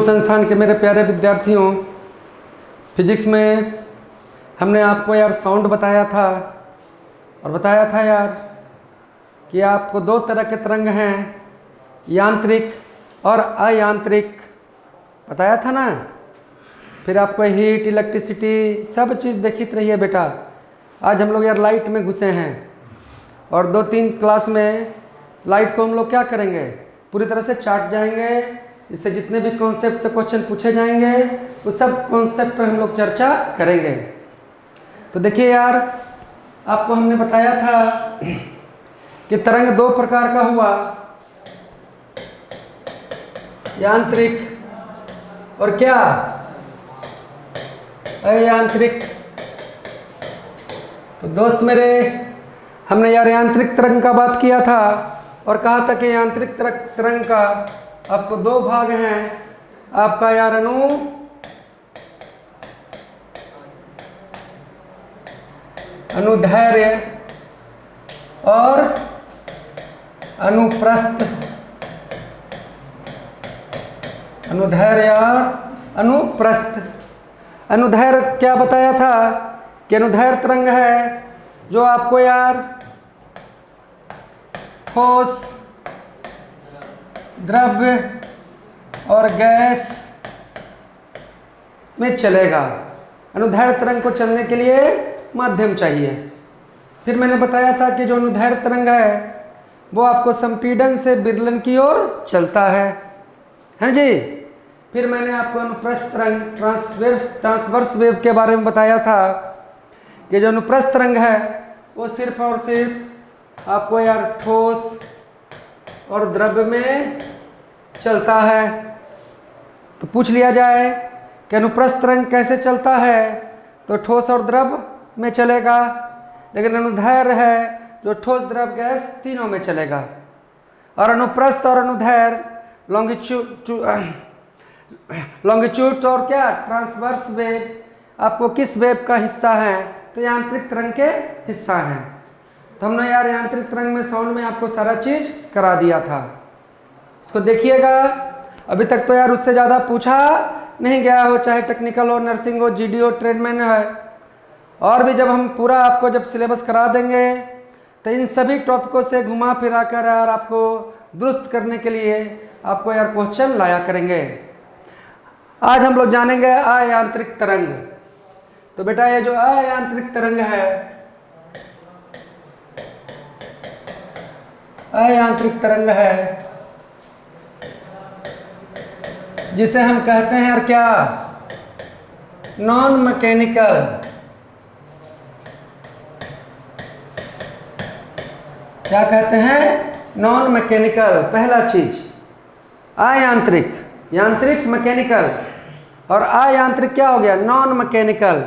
संस्थान के मेरे प्यारे विद्यार्थियों, फिजिक्स में हमने आपको यार साउंड बताया था और बताया था यार कि आपको दो तरह के तरंग हैं, यांत्रिक और अयांत्रिक, बताया था ना। फिर आपको हीट, इलेक्ट्रिसिटी सब चीज़ देखी रही है बेटा। आज हम लोग यार लाइट में घुसे हैं और 2-3 क्लास में लाइट को हम लोग क्या करेंगे, पूरी तरह से चाट जाएंगे। इससे जितने भी कॉन्सेप्ट से क्वेश्चन पूछे जाएंगे उस सब कॉन्सेप्ट पर हम लोग चर्चा करेंगे। तो देखिए यार, आपको हमने बताया था कि तरंग दो प्रकार का हुआ, यांत्रिक और क्या, अयांत्रिक। तो दोस्त मेरे, हमने यार यांत्रिक तरंग का बात किया था और कहा था कि यांत्रिक तरंग का आपको दो भाग हैं। आपका यार अनुदैर्ध्य और अनुप्रस्थ। अनुदैर्ध्य और अनुप्रस्थ। अनुदैर्ध्य क्या बताया था कि अनुदैर्ध्य तरंग है जो आपको यार ठोस, द्रव्य और गैस में चलेगा। अनुदैर्ध्य तरंग को चलने के लिए माध्यम चाहिए। फिर मैंने बताया था कि जो अनुदैर्ध्य तरंग है वो आपको संपीड़न से विदलन की ओर चलता है जी। फिर मैंने आपको अनुप्रस्थ तरंग, ट्रांसवर्स वेव के बारे में बताया था कि जो अनुप्रस्थ तरंग है वो सिर्फ और सिर्फ आपको यार ठोस और द्रव्य में चलता है। तो पूछ लिया जाए कि अनुप्रस्थ तरंग कैसे चलता है, तो ठोस और द्रव्य में चलेगा। लेकिन अनुदैर्ध्य है जो ठोस, द्रव्य, गैस तीनों में चलेगा। और अनुप्रस्थ और अनुदैर्ध्य लॉन्गिट्यूड और क्या, ट्रांसवर्स वेव आपको किस वेव का हिस्सा है, तो यांत्रिक तरंग के हिस्सा हैं। तो हमने यार यांत्रिक तरंग में साउंड में आपको सारा चीज करा दिया था। इसको देखिएगा। अभी तक तो यार उससे ज़्यादा पूछा नहीं गया हो, चाहे टेक्निकल हो, नर्सिंग हो, जीडी हो, ट्रेडमैन है। और भी जब हम पूरा आपको जब सिलेबस करा देंगे तो इन सभी टॉपिकों से घुमा फिरा कर यार आपको दुरुस्त करने के लिए आपको यार क्वेश्चन लाया करेंगे। आज हम लोग जानेंगे अयांत्रिक तरंग। तो बेटा ये जो अयांत्रिक तरंग है, अयांत्रिक तरंग है जिसे हम कहते हैं यार क्या, नॉन मैकेनिकल। क्या कहते हैं, नॉन मैकेनिकल। पहला चीज अयांत्रिक, यांत्रिक मैकेनिकल, और अयांत्रिक क्या हो गया, नॉन मैकेनिकल।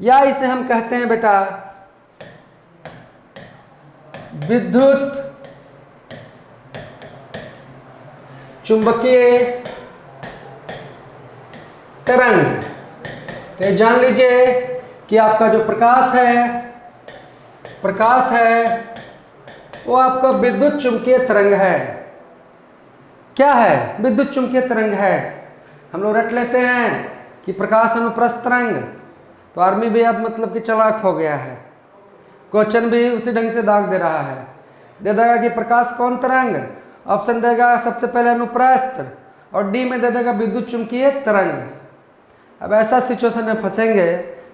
या इसे हम कहते हैं बेटा विद्युत चुंबकीय तरंग। तो जान लीजिए कि आपका जो प्रकाश है वो आपका विद्युत चुंबकीय तरंग है। क्या है, विद्युत चुंबकीय तरंग है। हम लोग रट लेते हैं कि प्रकाश अनुप्रस्थ तरंग, तो आर्मी भी अब मतलब कि चालाक हो गया है, क्वेश्चन भी उसी ढंग से दाग दे रहा है। दे देगा कि प्रकाश कौन तरंग, ऑप्शन देगा सबसे पहले अनुप्रस्थ और डी में दे देगा विद्युत चुंबकीय तरंग। अब ऐसा सिचुएशन में फंसेंगे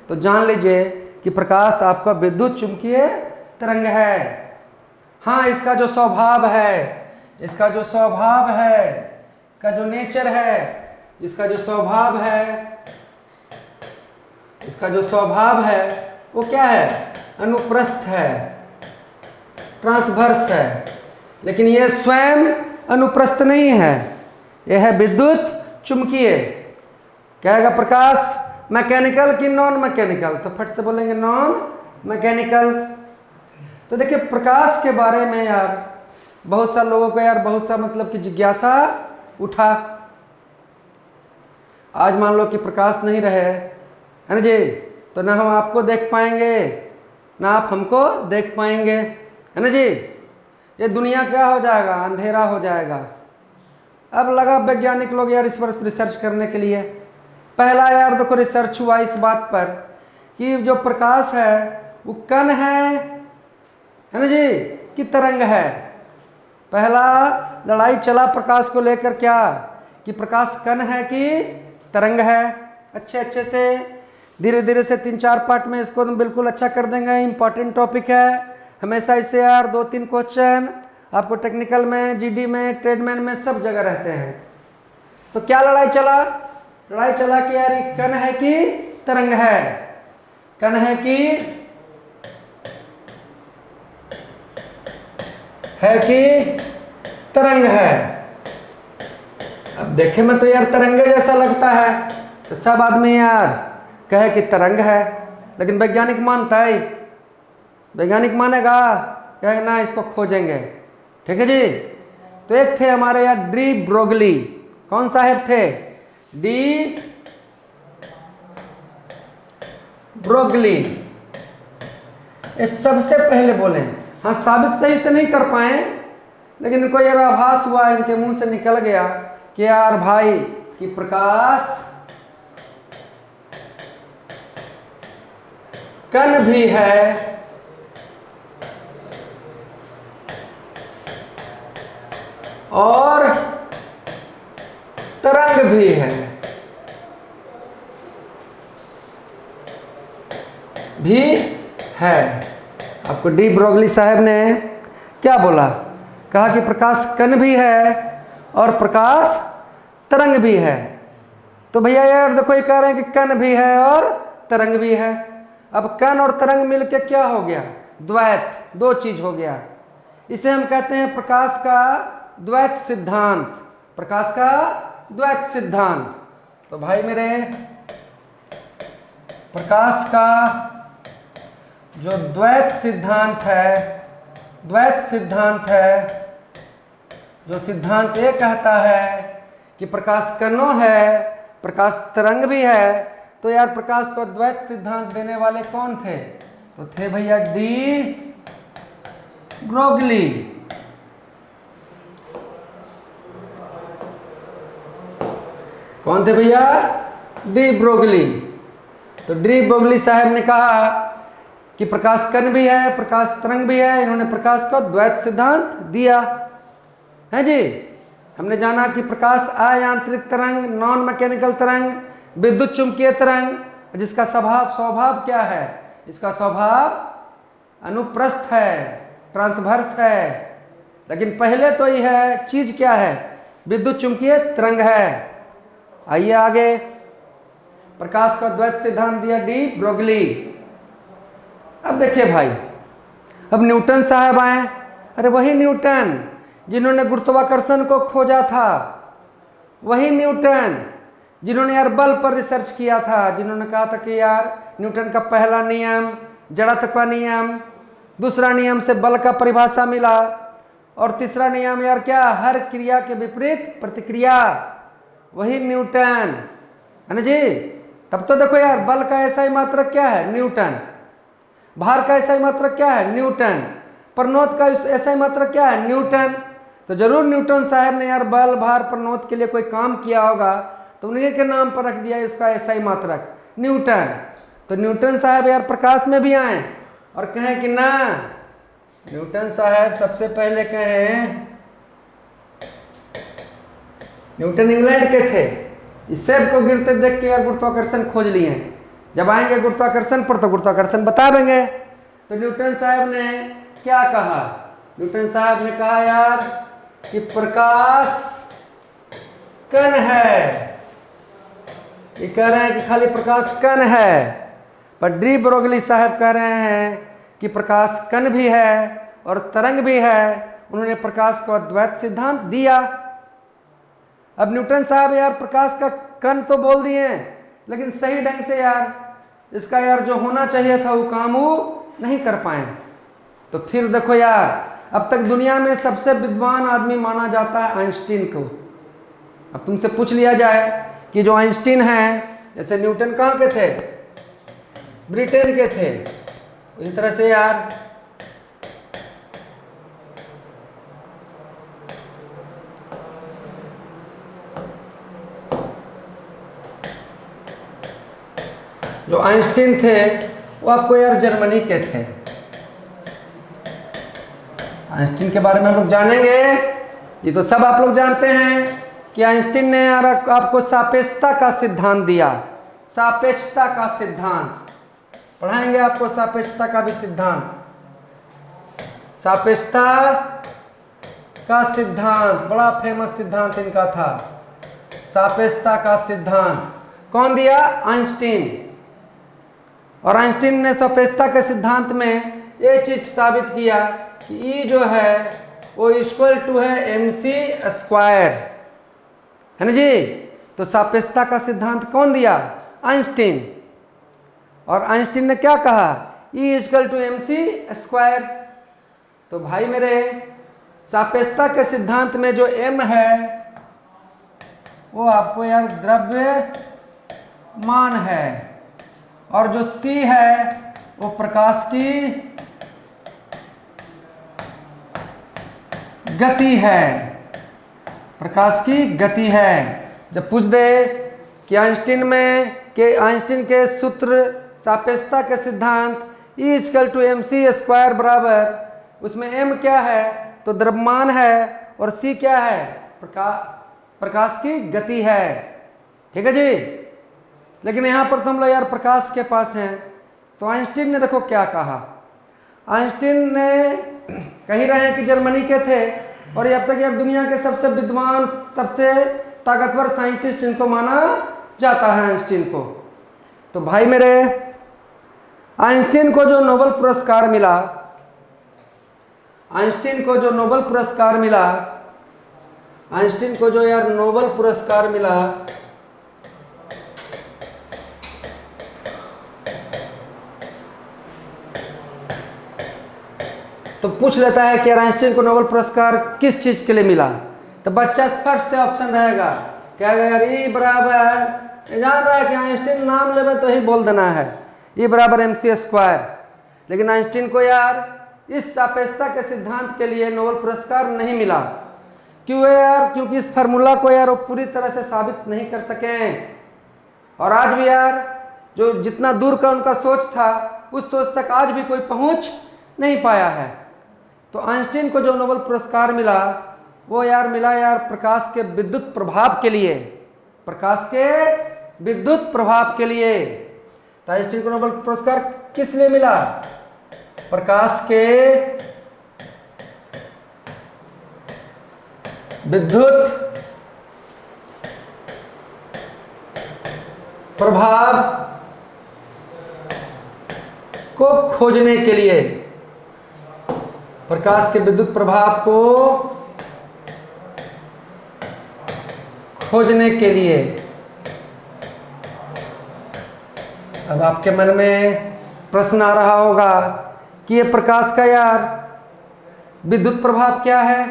तो जान लीजिए कि प्रकाश आपका विद्युत चुंबकीय तरंग है। हाँ, इसका जो स्वभाव है, इसका जो स्वभाव है, इसका जो नेचर है, इसका जो स्वभाव है, इसका जो स्वभाव है वो क्या है, अनुप्रस्थ है, ट्रांसवर्स है। लेकिन ये स्वयं अनुप्रस्थ नहीं है, यह है विद्युत चुंबकीय। कहेगा प्रकाश मैकेनिकल कि नॉन मैकेनिकल, तो फट से बोलेंगे नॉन मैकेनिकल। तो देखिए, प्रकाश के बारे में यार बहुत सा लोगों को यार बहुत सा मतलब कि जिज्ञासा उठा। आज मान लो कि प्रकाश नहीं रहे, है ना जी, तो ना हम आपको देख पाएंगे ना आप हमको देख पाएंगे, है ना जी। ये दुनिया क्या हो जाएगा, अंधेरा हो जाएगा। अब लगा वैज्ञानिक लोग यार इस पर रिसर्च करने के लिए। पहला यार देखो रिसर्च हुआ इस बात पर कि जो प्रकाश है वो कण है ना जी, कि तरंग है। पहला लड़ाई चला प्रकाश को लेकर, क्या कि प्रकाश कण है कि तरंग है। अच्छे से धीरे धीरे से 3-4 पार्ट में इसको हम बिल्कुल अच्छा कर देंगे। इंपॉर्टेंट टॉपिक है, हमेशा इससे यार 2-3 क्वेश्चन आपको टेक्निकल में, जीडी में, ट्रेडमैन में सब जगह रहते हैं। तो क्या लड़ाई चला? लड़ाई चला कि यार ये कण है कि तरंग है, कण है कि तरंग है। अब देखे में तो यार तरंगे जैसा लगता है, तो सब आदमी यार कहे कि तरंग है, लेकिन वैज्ञानिक मानता है? वैज्ञानिक मानेगा? कहे ना इसको खोजेंगे। ठीक है जी। तो एक थे हमारे यार डी ब्रोगली। कौन साहब थे? De Broglie. ये सबसे पहले बोले। हाँ, साबित सही से नहीं कर पाए, लेकिन इनको यार आभास हुआ, इनके मुंह से निकल गया कि यार भाई कि प्रकाश कण भी है और तरंग भी है। आपको डी ब्रोगली साहब ने क्या बोला? कहा कि प्रकाश कण भी है और प्रकाश तरंग भी है। तो भैया यार देखो ये कह रहे हैं कि कण भी है और तरंग भी है। अब कण और तरंग मिलकर क्या हो गया? द्वैत, दो चीज हो गया। इसे हम कहते हैं प्रकाश का द्वैत सिद्धांत। प्रकाश का द्वैत सिद्धांत। तो भाई मेरे, प्रकाश का जो द्वैत सिद्धांत है, जो सिद्धांत ये कहता है कि प्रकाश कणों है, प्रकाश तरंग भी है। तो यार प्रकाश को द्वैत सिद्धांत देने वाले कौन थे? तो थे भैया डी ब्रोगली। कौन थे भैया? De Broglie. तो डी ब्रोगली साहब ने कहा कि प्रकाश कण भी है, प्रकाश तरंग भी है। इन्होंने प्रकाश को द्वैत सिद्धांत दिया है जी। हमने जाना कि प्रकाश अयांत्रिक तरंग, नॉन मैकेनिकल तरंग, विद्युत चुंबकीय तरंग, जिसका स्वभाव क्या है? इसका स्वभाव अनुप्रस्थ है, ट्रांसवर्स है। लेकिन पहले तो यह चीज क्या है? विद्युत चुंबकीय तरंग है। आइए आगे। प्रकाश का द्वैत सिद्धांत दिया डी ब्रोगली। अब देखिए भाई, अब न्यूटन साहब आए। अरे वही न्यूटन जिन्होंने गुरुत्वाकर्षण को खोजा था, वही न्यूटन जिन्होंने यार बल पर रिसर्च किया था, जिन्होंने कहा था कि यार न्यूटन का पहला नियम जड़त्व का नियम, दूसरा नियम से बल का परिभाषा मिला, और तीसरा नियम यार क्या? हर क्रिया के विपरीत प्रतिक्रिया। वही न्यूटन है ना जी। तब तो देखो यार, बल का ऐसा ही मात्रक क्या है? न्यूटन। भार का ऐसा ही मात्रक क्या है? न्यूटन। प्रणोद का ऐसा ही मात्रक क्या है? न्यूटन। तो जरूर न्यूटन साहब ने यार बल, भार, प्रणोद के लिए कोई काम किया होगा, तो उन्हीं के नाम पर रख दिया इसका ऐसा ही मात्रक न्यूटन। तो न्यूटन साहब यार प्रकाश में भी आए और कहें कि ना, न्यूटन साहब सबसे पहले कहें, न्यूटन इंग्लैंड के थे। इस सेब को गिरते देख के यार गुरुत्वाकर्षण खोज लिए। जब आएंगे गुरुत्वाकर्षण पर तो गुरुत्वाकर्षण बता देंगे। तो न्यूटन साहब ने क्या कहा? न्यूटन साहब ने कहा यार कि प्रकाश कण है। ये कह रहे हैं कि खाली प्रकाश कण है, पर डी ब्रोगली साहब कह रहे हैं कि प्रकाश कण भी है और तरंग भी है। उन्होंने प्रकाश को द्वैत सिद्धांत दिया। अब न्यूटन साहब यार प्रकाश का कण तो बोल दिए, लेकिन सही ढंग से यार इसका यार जो होना चाहिए था वो काम वो नहीं कर पाए। तो फिर देखो यार, अब तक दुनिया में सबसे विद्वान आदमी माना जाता है आइंस्टीन को। अब तुमसे पूछ लिया जाए कि जो आइंस्टीन हैं, जैसे न्यूटन कहाँ के थे? ब्रिटेन के थे। इस तरह से यार जो आइंस्टीन थे वो आपको यार जर्मनी के थे। आइंस्टीन के बारे में हम लोग जानेंगे। ये तो सब आप लोग जानते हैं कि आइंस्टीन ने यार आपको सापेक्षता का सिद्धांत दिया। सापेक्षता का सिद्धांत पढ़ाएंगे आपको, सापेक्षता का भी सिद्धांत। सापेक्षता का सिद्धांत बड़ा फेमस सिद्धांत इनका था। सापेक्षता का सिद्धांत कौन दिया? आइंस्टीन। और आइंस्टीन ने सापेक्षता के सिद्धांत में ये चीज साबित किया कि ई जो है वो इक्वल टू है mc स्क्वायर, है ना जी। तो सापेक्षता का सिद्धांत कौन दिया? आइंस्टीन। और आइंस्टीन ने क्या कहा? E equal to mc square. तो भाई मेरे, सापेक्षता के सिद्धांत में जो m है वो आपको यार द्रव्यमान है, और जो c है वो प्रकाश की गति है। प्रकाश की गति है। जब पूछ दे कि आइंस्टीन के सूत्र सापेक्षता के सिद्धांत E equal to mc square बराबर, उसमें m क्या है? तो द्रव्यमान है, और c क्या है? प्रकाश की गति है। ठीक है जी। लेकिन यहां पर तो हम लोग यार प्रकाश के पास हैं। तो आइंस्टीन ने देखो क्या कहा। आइंस्टीन ने कहीं रहे कि जर्मनी के थे, और अब तक यार दुनिया के सबसे विद्वान, सबसे ताकतवर साइंटिस्ट इनको माना जाता है, आइंस्टीन को। तो भाई मेरे, आइंस्टीन को जो नोबेल पुरस्कार मिला, आइंस्टीन को जो नोबेल पुरस्कार मिला, आइंस्टीन को जो यार नोबेल पुरस्कार मिला, तो पूछ लेता है कि आइंस्टीन को नोबेल पुरस्कार किस चीज के लिए मिला। तो बच्चा फट से ऑप्शन रहेगा, क्या यार ई बराबर, जान रहा है कि आइंस्टीन नाम लेवे तो ही बोल देना है, ई बराबर mc स्क्वायर। लेकिन आइंस्टीन को यार इस सापेक्षता के सिद्धांत के लिए नोबेल पुरस्कार नहीं मिला। क्यों है यार? क्योंकि इस फार्मूला को यार वो पूरी तरह से साबित नहीं कर सके। और आज भी यार जो जितना दूर का उनका सोच था, उस सोच तक आज भी कोई पहुंच नहीं पाया है। तो आइंस्टीन को जो नोबेल पुरस्कार मिला वो यार मिला यार प्रकाश के विद्युत प्रभाव के लिए। प्रकाश के विद्युत प्रभाव के लिए। तो आइंस्टीन को नोबेल पुरस्कार किस लिए मिला? प्रकाश के विद्युत प्रभाव को खोजने के लिए। प्रकाश के विद्युत प्रभाव को खोजने के लिए। अब आपके मन में प्रश्न आ रहा होगा कि ये प्रकाश का यार विद्युत प्रभाव क्या है?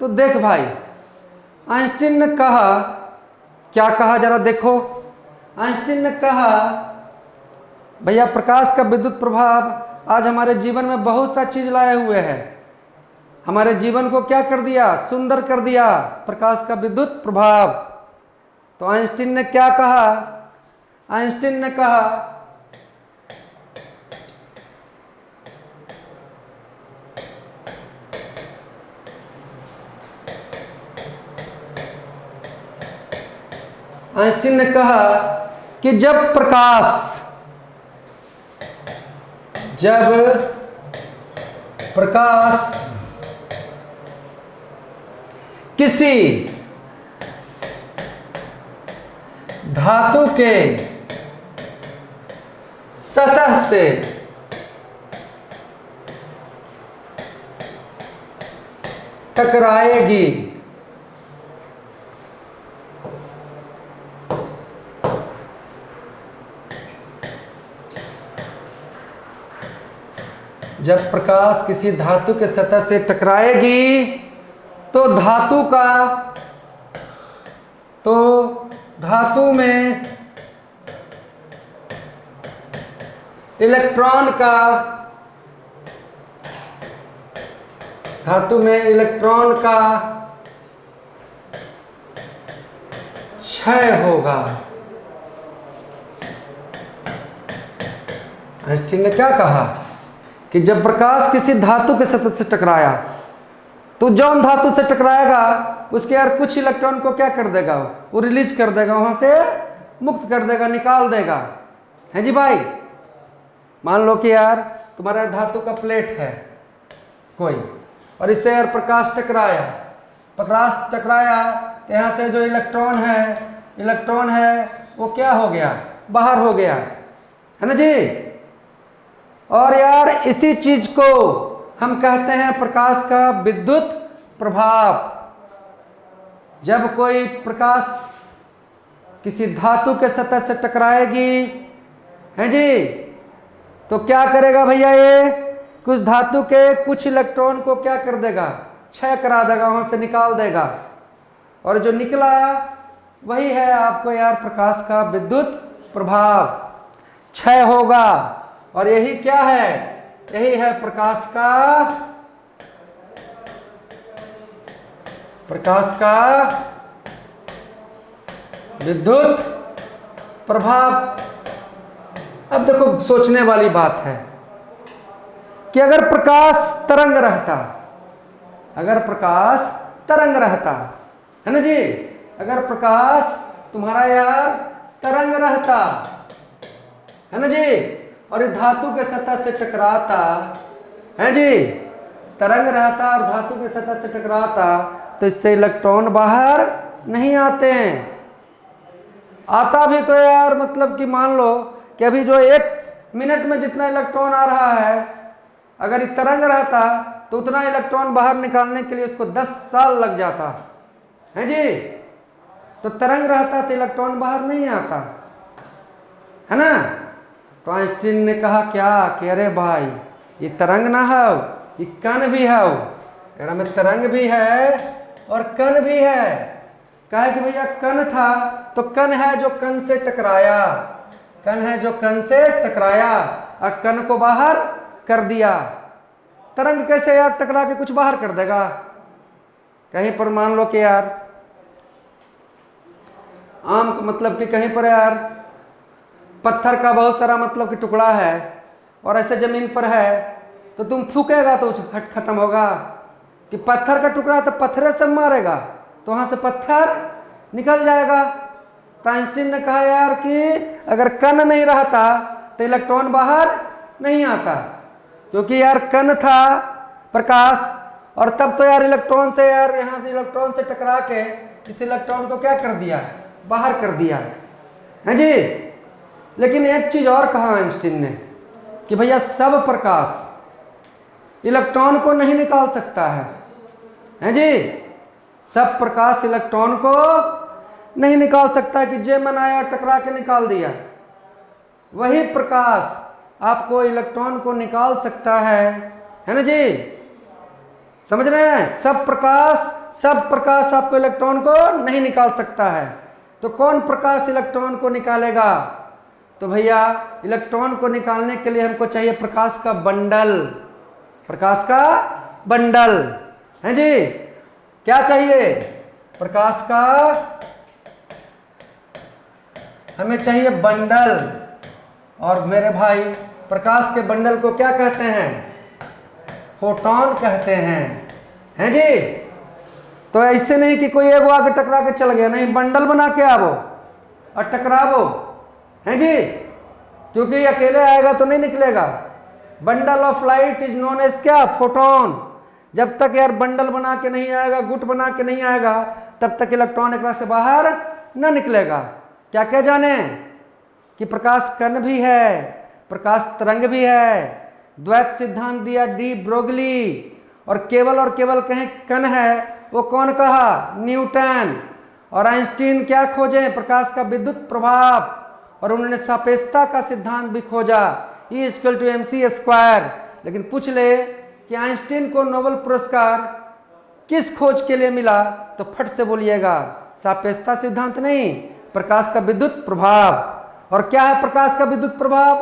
तो देख भाई, आइंस्टीन ने कहा, क्या कहा जरा देखो। आइंस्टीन ने कहा भैया प्रकाश का विद्युत प्रभाव आज हमारे जीवन में बहुत सा चीज लाए हुए है। हमारे जीवन को क्या कर दिया? सुंदर कर दिया, प्रकाश का विद्युत प्रभाव। तो आइंस्टीन ने क्या कहा? आइंस्टीन ने कहा आइंस्टीन ने कहा कि जब प्रकाश किसी धातु के सतह से टकराएगी जब प्रकाश किसी धातु के सतह से टकराएगी तो धातु में इलेक्ट्रॉन का क्षय होगा। आइंस्टीन ने क्या कहा कि जब प्रकाश किसी धातु के सतह से टकराया तो जौन धातु से टकराएगा उसके यार कुछ इलेक्ट्रॉन को क्या कर देगा, वो रिलीज कर देगा, वहां से मुक्त कर देगा, निकाल देगा। है जी भाई। मान लो कि यार तुम्हारा धातु का प्लेट है कोई, और इससे यार प्रकाश टकराया तो यहाँ से जो इलेक्ट्रॉन है वो क्या हो गया, बाहर हो गया, है ना जी। और यार इसी चीज को हम कहते हैं प्रकाश का विद्युत प्रभाव। जब कोई प्रकाश किसी धातु के सतह से टकराएगी, है जी, तो क्या करेगा भैया, ये कुछ धातु के कुछ इलेक्ट्रॉन को क्या कर देगा, क्षय करा देगा, वहां से निकाल देगा, और जो निकला वही है आपको यार प्रकाश का विद्युत प्रभाव। क्षय होगा, और यही क्या है, यही है प्रकाश का विद्युत प्रभाव। अब देखो सोचने वाली बात है कि अगर प्रकाश तरंग रहता, है ना जी, अगर प्रकाश तुम्हारा यार तरंग रहता, है ना जी, और धातु के सतह से टकराता, है जी, तरंग रहता और धातु के सतह से टकराता, तो इससे इलेक्ट्रॉन बाहर नहीं आते हैं। आता भी तो यार मतलब कि मान लो कि अभी जो 1 मिनट में जितना इलेक्ट्रॉन आ रहा है, अगर ये तरंग रहता तो उतना इलेक्ट्रॉन बाहर निकालने के लिए उसको 10 साल लग जाता, है जी। तो तरंग रहता तो इलेक्ट्रॉन बाहर नहीं आता, है ना। तो आइंस्टीन ने कहा क्या कि अरे भाई ये तरंग ना है, ये कण भी है, यार में तरंग भी है और कण भी है। कहा कि भैया कण था तो कण है जो कण से टकराया, और कण को बाहर कर दिया। तरंग कैसे यार टकरा के कुछ बाहर कर देगा। कहीं पर मान लो कि यार मतलब कि कहीं पर यार पत्थर का बहुत सारा मतलब कि टुकड़ा है और ऐसे जमीन पर है, तो तुम फूकेगा तो फट खत्म होगा। कि पत्थर का टुकड़ा तो पत्थर से मारेगा तो वहां से पत्थर निकल जाएगा। तो आइंस्टीन ने कहा यार कि अगर कण नहीं रहता तो इलेक्ट्रॉन बाहर नहीं आता, क्योंकि यार कण था प्रकाश, और तब तो यार इलेक्ट्रॉन से यार यहाँ से इलेक्ट्रॉन से टकरा के इस इलेक्ट्रॉन को क्या कर दिया, बाहर कर दिया, है जी। लेकिन एक चीज और कहा आइंस्टीन ने कि भैया सब प्रकाश इलेक्ट्रॉन को नहीं निकाल सकता है जी। सब प्रकाश इलेक्ट्रॉन को नहीं निकाल सकता कि जे मन आया टकरा के निकाल दिया। वही प्रकाश आपको इलेक्ट्रॉन को निकाल सकता है ना जी। समझ रहे हैं। सब प्रकाश आपको इलेक्ट्रॉन को नहीं निकाल सकता है। तो कौन प्रकाश इलेक्ट्रॉन को निकालेगा? तो भैया इलेक्ट्रॉन को निकालने के लिए हमको चाहिए प्रकाश का बंडल है जी। क्या चाहिए? प्रकाश का हमें चाहिए बंडल। और मेरे भाई प्रकाश के बंडल को क्या कहते हैं? फोटॉन कहते हैं जी। तो ऐसे नहीं कि कोई एगो आगे टकरा के चल गया, नहीं, बंडल बना के आवो और टकरावो है जी, क्योंकि अकेले आएगा तो नहीं निकलेगा। Bundle of light is known as क्या? फोटोन। जब तक यार बंडल बना के नहीं आएगा, गुट बना के नहीं आएगा, तब तक इलेक्ट्रॉन एक से बाहर न निकलेगा। क्या क्या जाने कि प्रकाश कण भी है, प्रकाश तरंग भी है। द्वैत सिद्धांत दिया डी ब्रोगली। और केवल कहें कण है, वो कौन कहा? न्यूटन। और आइंस्टीन क्या खोजे? प्रकाश का विद्युत प्रभाव। और उन्होंने सापेक्षता का सिद्धांत भी खोजा, E=mc²। लेकिन पूछ ले कि आइंस्टीन को नोबेल पुरस्कार किस खोज के लिए मिला, तो फट से बोलिएगा सापेक्षता सिद्धांत नहीं, प्रकाश का विद्युत प्रभाव। और क्या है प्रकाश का विद्युत प्रभाव?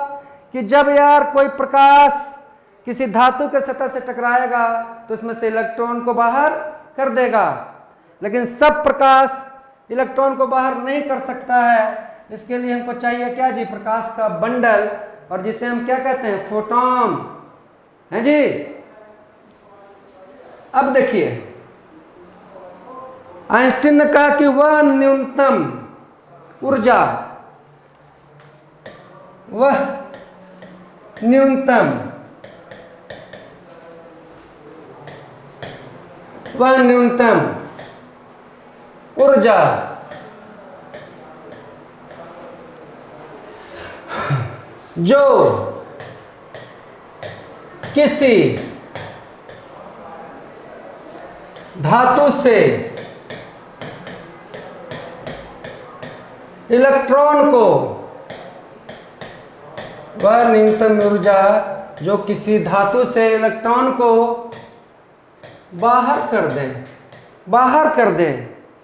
कि जब यार कोई प्रकाश किसी धातु के सतह से टकराएगा तो उसमें से इलेक्ट्रॉन को बाहर कर देगा। लेकिन सब प्रकाश इलेक्ट्रॉन को बाहर नहीं कर सकता है। इसके लिए हमको चाहिए क्या जी? प्रकाश का बंडल। और जिसे हम क्या कहते हैं, फोटॉन, है जी। अब देखिए, आइंस्टीन ने कहा कि वह न्यूनतम ऊर्जा, वह न्यूनतम ऊर्जा जो किसी धातु से इलेक्ट्रॉन को, वह न्यूनतम ऊर्जा जो किसी धातु से इलेक्ट्रॉन को बाहर कर दे,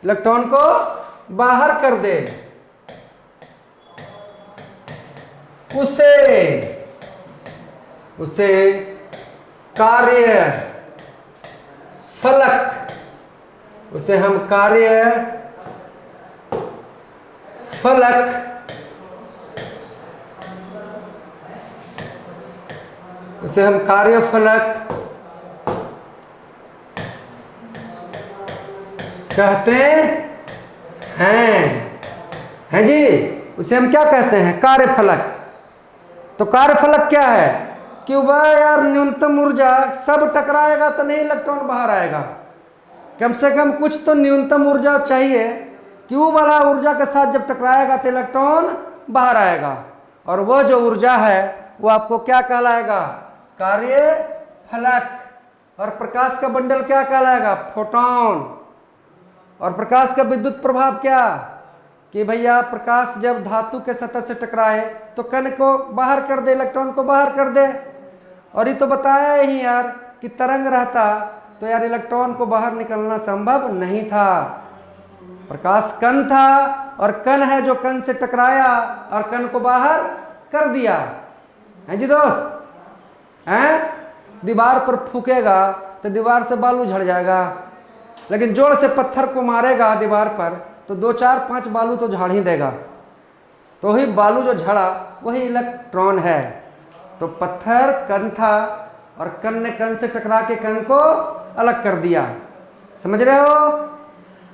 इलेक्ट्रॉन को बाहर कर दे, उसे कार्य फलक, उसे हम कार्य फलक कहते हैं जी। उसे हम क्या कहते हैं, कार्यफलक। तो कार्यफलक क्या है कि वह यार न्यूनतम ऊर्जा, सब टकराएगा तो नहीं इलेक्ट्रॉन बाहर आएगा, कम से कम कुछ तो न्यूनतम ऊर्जा चाहिए कि वो वाला ऊर्जा के साथ जब टकराएगा तो इलेक्ट्रॉन बाहर आएगा। और वह जो ऊर्जा है वो आपको क्या कहलाएगा, कार्यफलक। और प्रकाश का बंडल क्या कहलाएगा, फोटॉन। और प्रकाश का विद्युत प्रभाव क्या, कि भैया प्रकाश जब धातु के सतह से टकराए तो कण को बाहर कर दे, इलेक्ट्रॉन को बाहर कर दे। और ये तो बताया ही यार कि तरंग रहता तो यार इलेक्ट्रॉन को बाहर निकलना संभव नहीं था। प्रकाश कण था और कण है जो कण से टकराया और कण को बाहर कर दिया, है जी दोस्त। हैं, दीवार पर फूकेगा तो दीवार से बालू झड़ जाएगा, लेकिन जोर से पत्थर को मारेगा दीवार पर तो 2 4 5 बालू तो झाड़ ही देगा। तो वही बालू जो झड़ा वही इलेक्ट्रॉन है। तो पत्थर कण था और कण ने कण से टकरा के कण को अलग कर दिया, समझ रहे हो।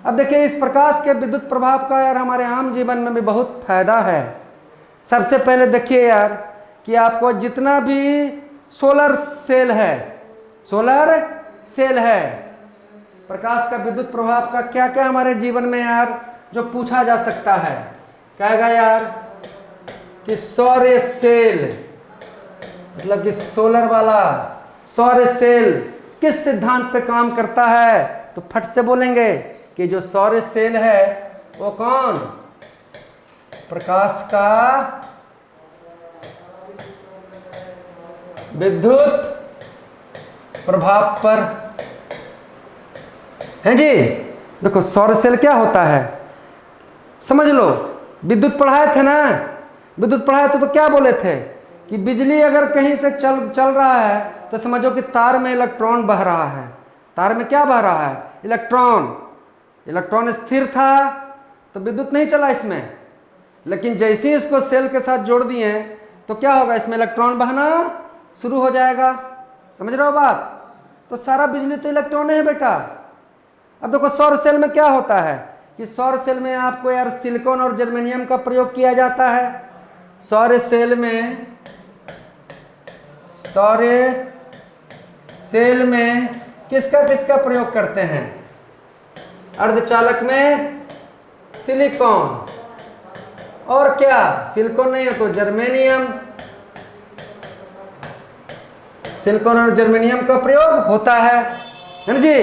अब देखिए, इस प्रकाश के विद्युत प्रभाव का यार हमारे आम जीवन में भी बहुत फायदा है। सबसे पहले देखिए यार कि आपको जितना भी सोलर सेल है, प्रकाश का विद्युत प्रभाव का क्या क्या हमारे जीवन में यार जो पूछा जा सकता है, कहेगा यार कि सौर सेल, मतलब कि सोलर वाला सौर सेल किस सिद्धांत पे काम करता है, तो फट से बोलेंगे कि जो सौर सेल है वो कौन, प्रकाश का विद्युत प्रभाव पर है जी। देखो सौर सेल क्या होता है समझ लो, विद्युत पढ़ाए थे ना, विद्युत पढ़ाए थे तो क्या बोले थे कि बिजली अगर कहीं से चल रहा है तो समझो कि तार में इलेक्ट्रॉन बह रहा है। तार में क्या बह रहा है, इलेक्ट्रॉन स्थिर था तो विद्युत नहीं चला इसमें, लेकिन जैसे ही इसको सेल के साथ जोड़ दिए तो क्या होगा, इसमें इलेक्ट्रॉन बहना शुरू हो जाएगा। समझ रहे हो बात। तो सारा बिजली तो इलेक्ट्रॉन है बेटा। अब देखो सौर सेल में क्या होता है कि सौर सेल में आपको यार सिलिकॉन और जर्मेनियम का प्रयोग किया जाता है। सौर सेल में किसका प्रयोग करते हैं, अर्धचालक में सिलिकॉन, और क्या सिलिकॉन नहीं है तो जर्मेनियम, सिलिकॉन और जर्मेनियम का प्रयोग होता है ना जी।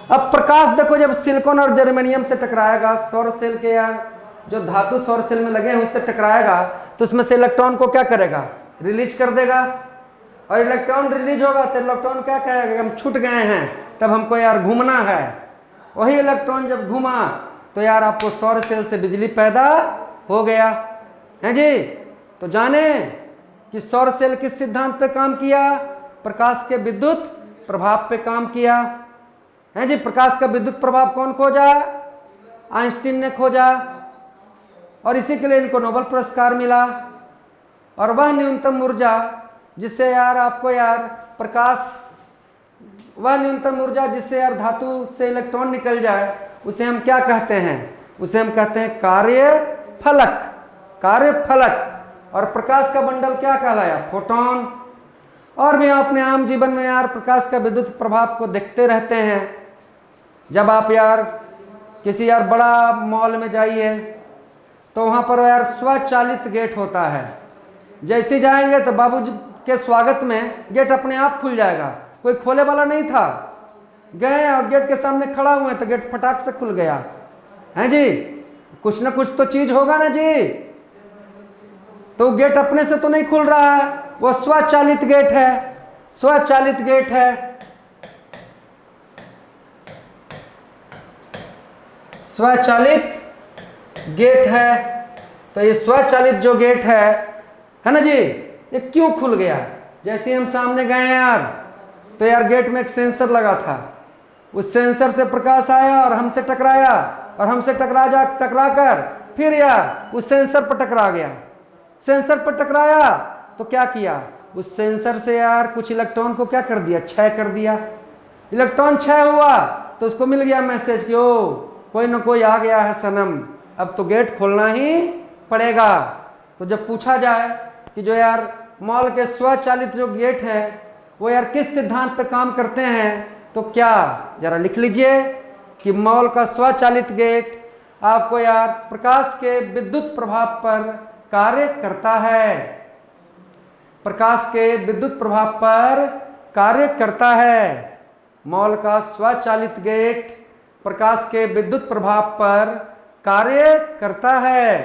अब प्रकाश देखो जब सिलिकॉन और जर्मेनियम से टकराएगा, सौर सेल के यार जो धातु सौर सेल में लगे हैं उससे टकराएगा तो उसमें से इलेक्ट्रॉन को क्या करेगा, रिलीज कर देगा। और इलेक्ट्रॉन रिलीज होगा तो इलेक्ट्रॉन क्या कहेगा, हम छूट गए हैं, तब हमको यार घूमना है। वही इलेक्ट्रॉन जब घूमा तो यार आपको सौर सेल से बिजली पैदा हो गया, है जी। तो जाने कि सौर सेल किस सिद्धांत पे काम किया, प्रकाश के विद्युत प्रभाव पे काम किया, है जी। प्रकाश का विद्युत प्रभाव कौन खोजा, आइंस्टीन ने खोजा, और इसी के लिए इनको नोबेल पुरस्कार मिला। और वह न्यूनतम ऊर्जा जिससे यार आपको यार प्रकाश, वह न्यूनतम ऊर्जा जिससे यार धातु से इलेक्ट्रॉन निकल जाए उसे हम क्या कहते हैं? उसे हम कहते हैं कार्यफलक। कार्यफलक। और प्रकाश का बंडल क्या कहलाया? फोटोन। और भी अपने आम जीवन में यार प्रकाश का विद्युत प्रभाव को देखते रहते हैं। जब आप यार किसी यार बड़ा मॉल में जाइए तो वहाँ पर यार स्वचालित गेट होता है। जैसे ही जाएंगे तो बाबूजी के स्वागत में गेट अपने आप खुल जाएगा, कोई खोले वाला नहीं था। गए और गेट के सामने खड़ा हुए तो गेट फटाक से खुल गया। हैं जी, कुछ ना कुछ तो चीज होगा ना जी। तो गेट अपने से तो नहीं खुल रहा है, वो स्वचालित गेट है। स्वचालित गेट है। स्वचालित गेट है। तो ये स्वचालित जो गेट है ना जी, ये क्यों खुल गया? जैसे हम सामने गए यार तो यार गेट में एक सेंसर लगा था। उस सेंसर से प्रकाश आया और हमसे टकराया, और हमसे टकरा कर फिर यार उस सेंसर पर टकरा गया। सेंसर पर टकराया तो क्या किया? उस सेंसर से यार कुछ इलेक्ट्रॉन को क्या कर दिया? क्षय कर दिया। इलेक्ट्रॉन क्षय हुआ तो उसको मिल गया मैसेज कि ओ कोई ना कोई आ गया है सनम, अब तो गेट खोलना ही पड़ेगा। तो जब पूछा जाए कि जो यार मॉल के स्वचालित जो गेट हैं वो यार किस सिद्धांत पे काम करते हैं, तो क्या जरा लिख लीजिए कि मॉल का स्वचालित गेट आपको यार प्रकाश के विद्युत प्रभाव पर कार्य करता है। प्रकाश के विद्युत प्रभाव पर कार्य करता है। मॉल का स्वचालित गेट प्रकाश के विद्युत प्रभाव पर कार्य करता है।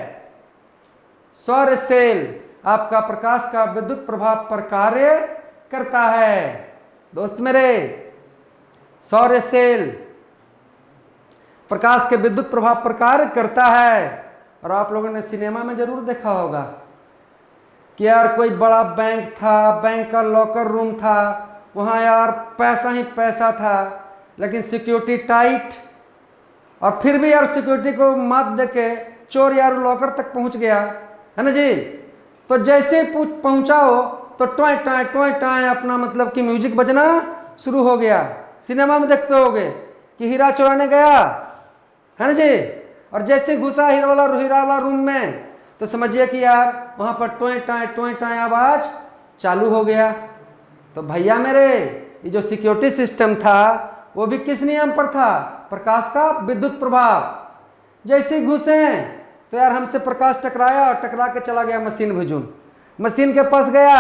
सौर सेल आपका प्रकाश का विद्युत प्रभाव पर कार्य करता है। दोस्त मेरे, सौर सेल प्रकाश के विद्युत प्रभाव पर कार्य करता है। और आप लोगों ने सिनेमा में जरूर देखा होगा कि यार कोई बड़ा बैंक था, बैंक का लॉकर रूम था, वहां यार पैसा ही पैसा था, लेकिन सिक्योरिटी टाइट, और फिर भी यार सिक्योरिटी को मात देके चोर यार लॉकर तक पहुंच गया, है ना जी। तो जैसे ही पहुंचा हो तो टॉय टॉय अपना मतलब कि म्यूजिक बजना शुरू हो गया। सिनेमा में देखते होगे कि हीरा चुराने गया, है ना जी, और जैसे घुसा हीरा वाला रूम में तो समझिए कि यार वहां पर टॉय टॉय आवाज चालू हो गया। तो भैया मेरे, ये जो सिक्योरिटी सिस्टम था वो भी किस नियम पर था? प्रकाश का विद्युत प्रभाव। जैसे ही घुसे तो यार हमसे प्रकाश टकराया और टकरा के चला गया मशीन भुजुन। मशीन के पास गया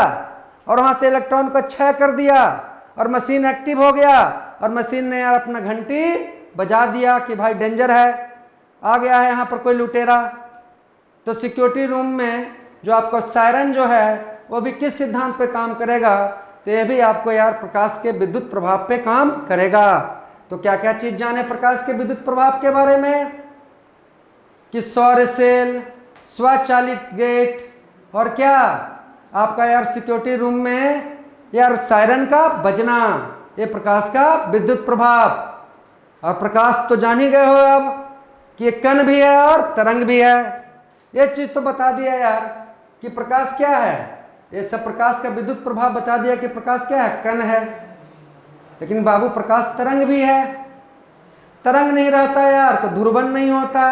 और वहां से इलेक्ट्रॉन को क्षय कर दिया और मशीन एक्टिव हो गया, और मशीन ने यार अपना घंटी बजा दिया कि भाई डेंजर है, आ गया है यहाँ पर कोई लुटेरा। तो सिक्योरिटी रूम में जो आपका सायरन जो है वो भी किस सिद्धांत पे काम करेगा? तो ये भी आपको यार प्रकाश के विद्युत प्रभाव पे काम करेगा। तो क्या क्या चीज जाने प्रकाश के विद्युत प्रभाव के बारे में? कि सौर सेल, स्वचालित गेट, और क्या आपका यार सिक्योरिटी रूम में यार सायरन का बजना, ये प्रकाश का विद्युत प्रभाव। और प्रकाश तो जान ही गए हो अब कि एक कण भी है और तरंग भी है। ये चीज तो बता दिया यार कि प्रकाश क्या है। ये सब प्रकाश का विद्युत प्रभाव बता दिया कि प्रकाश क्या है, कण है। लेकिन बाबू प्रकाश तरंग भी है। तरंग नहीं रहता यार तो ध्रुवन नहीं होता,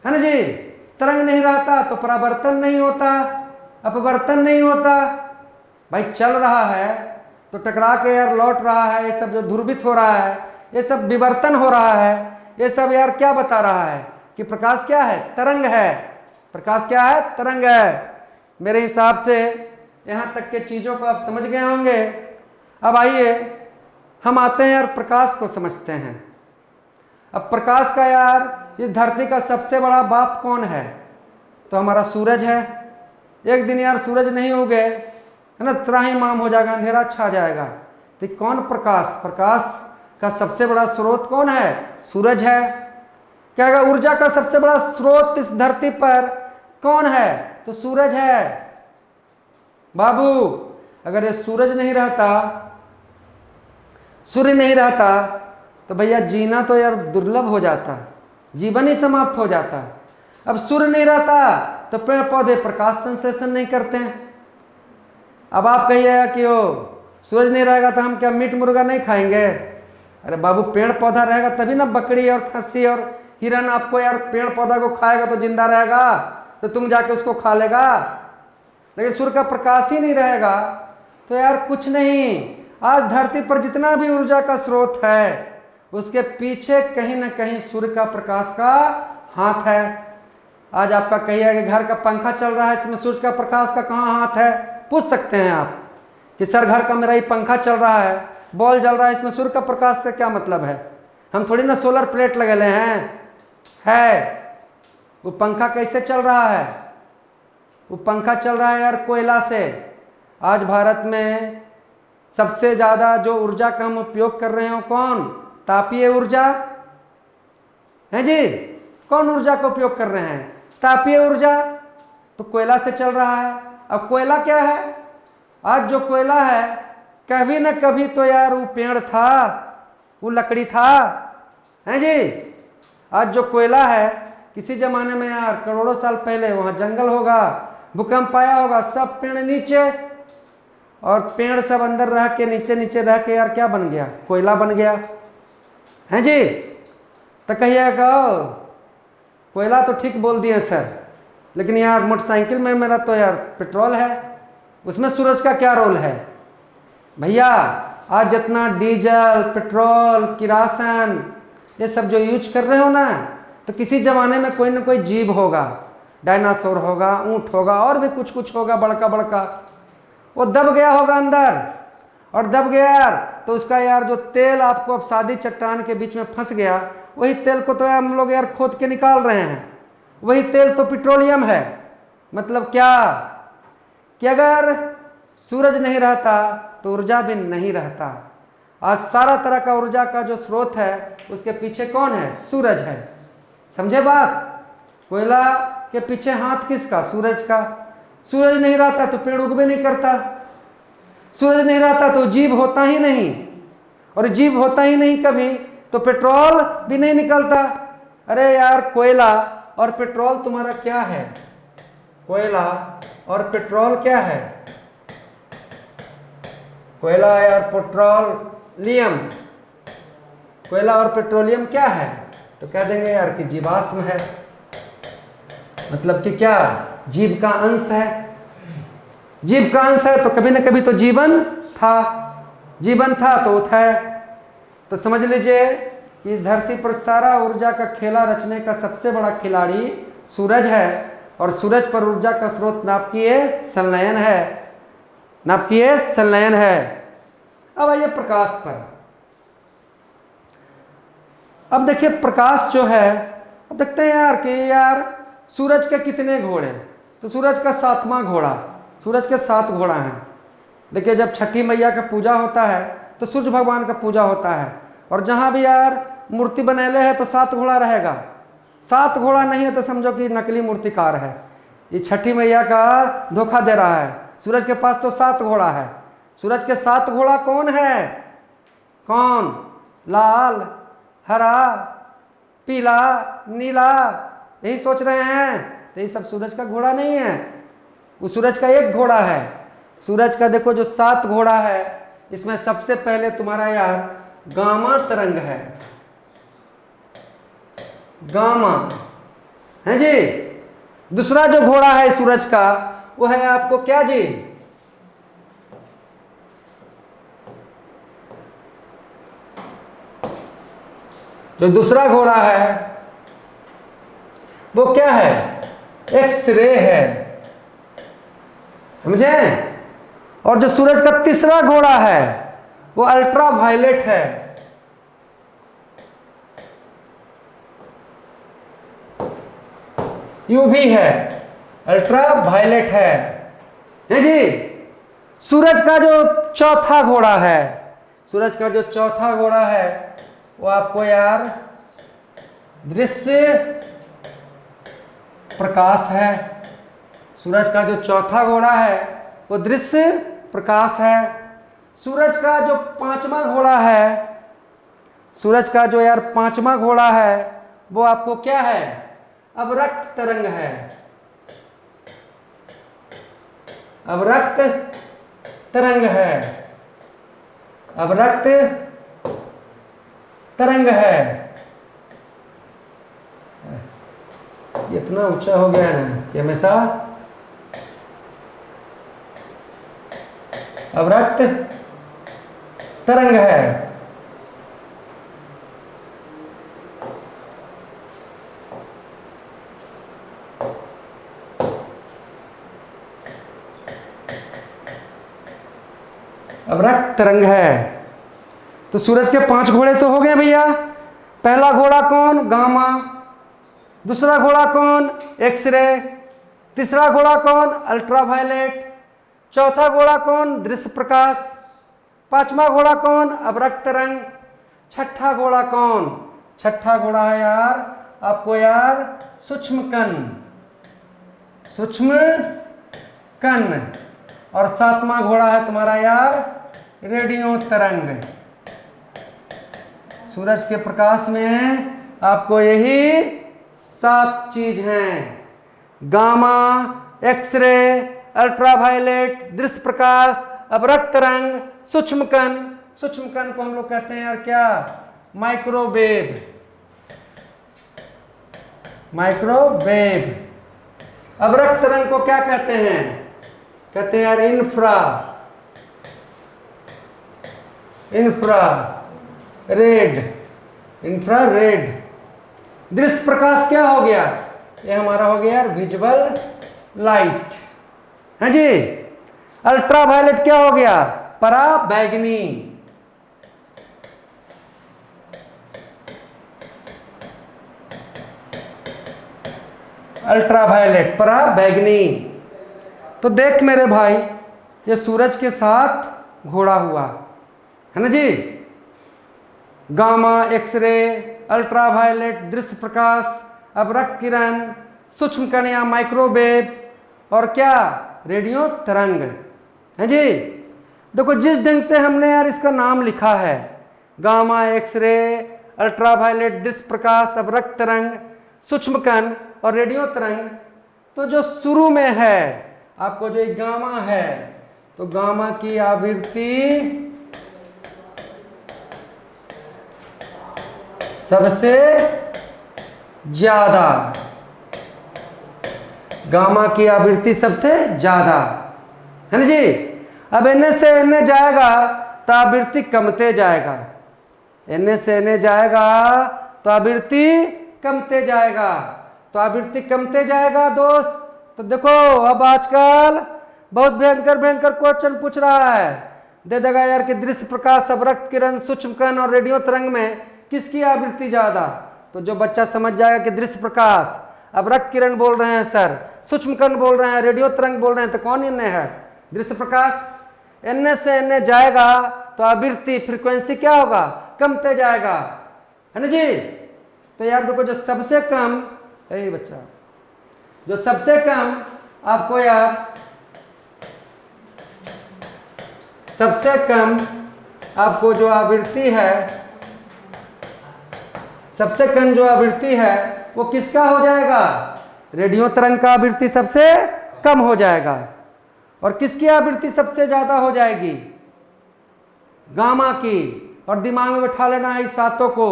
है ना जी। तरंग नहीं रहता तो परावर्तन नहीं होता, अपवर्तन नहीं होता। भाई चल रहा है तो टकरा के यार लौट रहा है, ये सब जो ध्रुवित हो रहा है ये सब विवर्तन हो रहा है। ये सब यार क्या बता रहा है कि प्रकाश क्या है, तरंग है। प्रकाश क्या है, तरंग है। मेरे हिसाब से यहाँ तक के चीजों को आप समझ गए होंगे। अब आइए हम आते हैं यार प्रकाश को समझते हैं। अब प्रकाश का यार इस धरती का सबसे बड़ा बाप कौन है? तो हमारा सूरज है। एक दिन यार सूरज नहीं उगे, है ना, त्राहिमाम हो जाएगा, अंधेरा छा जाएगा। तो कौन प्रकाश, प्रकाश का सबसे बड़ा स्रोत कौन है? सूरज है। क्या है, ऊर्जा का सबसे बड़ा स्रोत इस धरती पर कौन है? तो सूरज है। बाबू अगर ये सूरज नहीं रहता, सूर्य नहीं रहता तो भैया जीना तो यार दुर्लभ हो जाता, जीवन ही समाप्त हो जाता। अब सूर्य नहीं रहता तो पेड़ पौधे प्रकाश संश्लेषण नहीं करते हैं। अब आप कहिएगा कि ओ सूरज नहीं रहेगा तो हम क्या मीट मुर्गा नहीं खाएंगे? अरे बाबू, पेड़ पौधा रहेगा तभी ना बकरी और खस्सी और हिरन आपको यार पेड़ पौधा को खाएगा तो जिंदा रहेगा, तो तुम जाके उसको खा लेगा। लेकिन सूर्य का प्रकाश ही नहीं रहेगा तो यार कुछ नहीं। आज धरती पर जितना भी ऊर्जा का स्रोत है उसके पीछे कहीं ना कहीं सूर्य का प्रकाश का हाथ है। आज आपका कहिए कि घर का पंखा चल रहा है, इसमें सूर्य का प्रकाश का कहाँ हाथ है? पूछ सकते हैं आप कि सर घर का मेरा ये पंखा चल रहा है, बॉल जल रहा है, इसमें सूर्य का प्रकाश का क्या मतलब है? हम थोड़ी ना सोलर प्लेट लगे हैं। वो पंखा कैसे चल रहा है? वो पंखा चल रहा है यार कोयला से। आज भारत में सबसे ज़्यादा जो ऊर्जा का हम उपयोग कर रहे हैं कौन? तापीय ऊर्जा है जी। कौन ऊर्जा का उपयोग कर रहे हैं? तापीय ऊर्जा। तो कोयला से चल रहा है। अब कोयला क्या है? आज जो कोयला है कभी न कभी तो यार वो पेड़ था, वो लकड़ी था, है जी। आज जो कोयला है किसी जमाने में यार करोड़ों साल पहले वहाँ जंगल होगा, भूकंप आया होगा, सब पेड़ नीचे और पेड़ सब अंदर रह के नीचे नीचे रह के यार क्या बन गया? कोयला बन गया, है जी। तो कहिएगा कोयला तो ठीक बोल दिए सर, लेकिन यार मोटरसाइकिल में मेरा तो यार पेट्रोल है, उसमें सूरज का क्या रोल है? भैया आज जितना डीजल, पेट्रोल, किरासन ये सब जो यूज कर रहे हो ना, तो किसी ज़माने में कोई ना कोई जीव होगा, डायनासोर होगा, ऊँट होगा, और भी कुछ कुछ होगा बड़का बड़का, वो दब गया होगा अंदर। और दब गया यार तो उसका यार जो तेल आपको अब सादी चट्टान के बीच में फंस गया, वही तेल को तो यार हम लोग यार खोद के निकाल रहे हैं। वही तेल तो पेट्रोलियम है। मतलब क्या कि अगर सूरज नहीं रहता तो ऊर्जा भी नहीं रहता। आज सारा तरह का ऊर्जा का जो स्रोत है उसके पीछे कौन है? सूरज है। समझे बात? कोयला के पीछे हाथ किसका? सूरज का। सूरज नहीं रहता तो पेड़ उग भी नहीं करता, सूरज नहीं रहता तो जीव होता ही नहीं, और जीव होता ही नहीं कभी तो पेट्रोल भी नहीं निकलता। अरे यार कोयला और पेट्रोल तुम्हारा क्या है? कोयला और पेट्रोल क्या है? कोयला यार पेट्रोलियम, कोयला और पेट्रोलियम क्या है? तो कह देंगे यार कि जीवाश्म है। मतलब कि क्या? जीव का अंश है। जीव का अंश है तो कभी न कभी तो जीवन था, जीवन था तो है। तो समझ लीजिए कि इस धरती पर सारा ऊर्जा का खेला रचने का सबसे बड़ा खिलाड़ी सूरज है, और सूरज पर ऊर्जा का स्रोत नाभिकीय संलयन है, नाभिकीय संलयन है। अब आइए प्रकाश पर। अब देखिए प्रकाश जो है, अब देखते हैं यार कि यार सूरज के कितने घोड़े? तो सूरज का 7वां घोड़ा, सूरज के 7 घोड़ा हैं। देखिए जब छठी मैया का पूजा होता है तो सूर्य भगवान का पूजा होता है, और जहाँ भी यार मूर्ति बनेले है तो 7 घोड़ा रहेगा। 7 घोड़ा नहीं है तो समझो कि नकली मूर्तिकार है, ये छठी मैया का धोखा दे रहा है। सूरज के पास तो 7 घोड़ा है। सूरज के 7 घोड़ा कौन है? कौन? लाल, हरा, पीला, नीला, यही सोच रहे हैं? तो ये सब सूरज का घोड़ा नहीं है, वो सूरज का एक घोड़ा है। सूरज का देखो जो 7 घोड़ा है, इसमें सबसे पहले तुम्हारा यार गामा तरंग है। गामा है जी। दूसरा जो घोड़ा है सूरज का वो है आपको क्या जी? जो दूसरा घोड़ा है वो क्या है? एक्स रे है, समझे? और जो सूरज का तीसरा घोड़ा है वो अल्ट्रा वायलेट है। यूवी है, अल्ट्रा वायलेट है जी। सूरज का जो चौथा घोड़ा है, सूरज का जो चौथा घोड़ा है वो आपको यार दृश्य प्रकाश है। सूरज का जो चौथा घोड़ा है वो दृश्य प्रकाश है। सूरज का जो 5वां घोड़ा है, सूरज का जो यार 5वां घोड़ा है वो आपको क्या है? अब रक्त तरंग है। अवरक्त तरंग है, अवरक्त तरंग है। इतना ऊंचा हो गया ना कि हमेशा अवरक्त तरंग है। अवरक्त तरंग है। तो सूरज के 5 घोड़े तो हो गए भैया। पहला घोड़ा कौन? गामा। दूसरा घोड़ा कौन? एक्सरे। तीसरा घोड़ा कौन? अल्ट्रावायलेट। चौथा घोड़ा कौन? दृश्य प्रकाश। पांचवा घोड़ा कौन? अवरक्त तरंग। छठा घोड़ा कौन? छठा घोड़ा है यार आपको यार सूक्ष्म कण, सूक्ष्म कण। और सातवां घोड़ा है तुम्हारा यार रेडियो तरंग। सूरज के प्रकाश में आपको यही 7 चीज हैं, गामा, एक्सरे, अल्ट्रावायलेट, दृश्य प्रकाश, अवरक्त तरंग, सूक्ष्म कण। सूक्ष्म कण को हम लोग कहते हैं यार क्या? माइक्रोवेव। माइक्रोवेव। अवरक्त तरंग को क्या कहते हैं? कहते हैं यार infra, infra red, infra red. दृश्य प्रकाश क्या हो गया? ये हमारा हो गया यार विजुअल लाइट, है जी। अल्ट्रावायलेट क्या हो गया? पराबैंगनी। अल्ट्रावायलेट, पराबैंगनी। तो देख मेरे भाई, ये सूरज के साथ घोड़ा हुआ है ना जी। गामा, एक्सरे, अल्ट्रावायलेट, दृश्य प्रकाश, अवरक्त किरण, सूक्ष्म कण या माइक्रोवेव और क्या? रेडियो तरंग, है जी। देखो जिस ढंग से हमने यार इसका नाम लिखा है, गामा, एक्सरे, अल्ट्रावायलेट, दृश्य प्रकाश, अवरक्त तरंग, सूक्ष्म कण और रेडियो तरंग, तो जो शुरू में है आपको जो गामा है, तो गामा की आवृत्ति सबसे ज्यादा, गामा की आवृत्ति सबसे ज्यादा, है ना जी। अब एन से एन जाएगा तो आवृत्ति कमते जाएगा, एन से एन जाएगा तो आवृत्ति कमते जाएगा, तो आवृत्ति कमते जाएगा दोस्त। तो देखो अब आजकल बहुत भयंकर भयंकर क्वेश्चन पूछ रहा है, दे देगा यार कि दृश्य प्रकाश, अवरक्त किरण, सूक्ष्म कण और रेडियो तरंग में किसकी आवृत्ति ज्यादा? तो जो बच्चा समझ जाएगा कि दृश्य प्रकाश, अवरक्त किरण बोल रहे हैं सर, सूक्ष्म कण बोल रहे हैं, रेडियो तरंग बोल रहे हैं, तो कौन एन है? दृश्य प्रकाश। एन से एन जाएगा तो आवृत्ति फ्रीक्वेंसी क्या होगा? कमते जाएगा, है ना जी। तो यार देखो जो सबसे कम, ए बच्चा, जो सबसे कम आपको यार, सबसे कम आपको जो आवृत्ति है, सबसे कम जो आवृत्ति है वो किसका हो जाएगा? रेडियो तरंग का आवृत्ति सबसे कम हो जाएगा। और किसकी आवृत्ति सबसे ज्यादा हो जाएगी? गामा की। और दिमाग में बैठा लेना है इस सातों को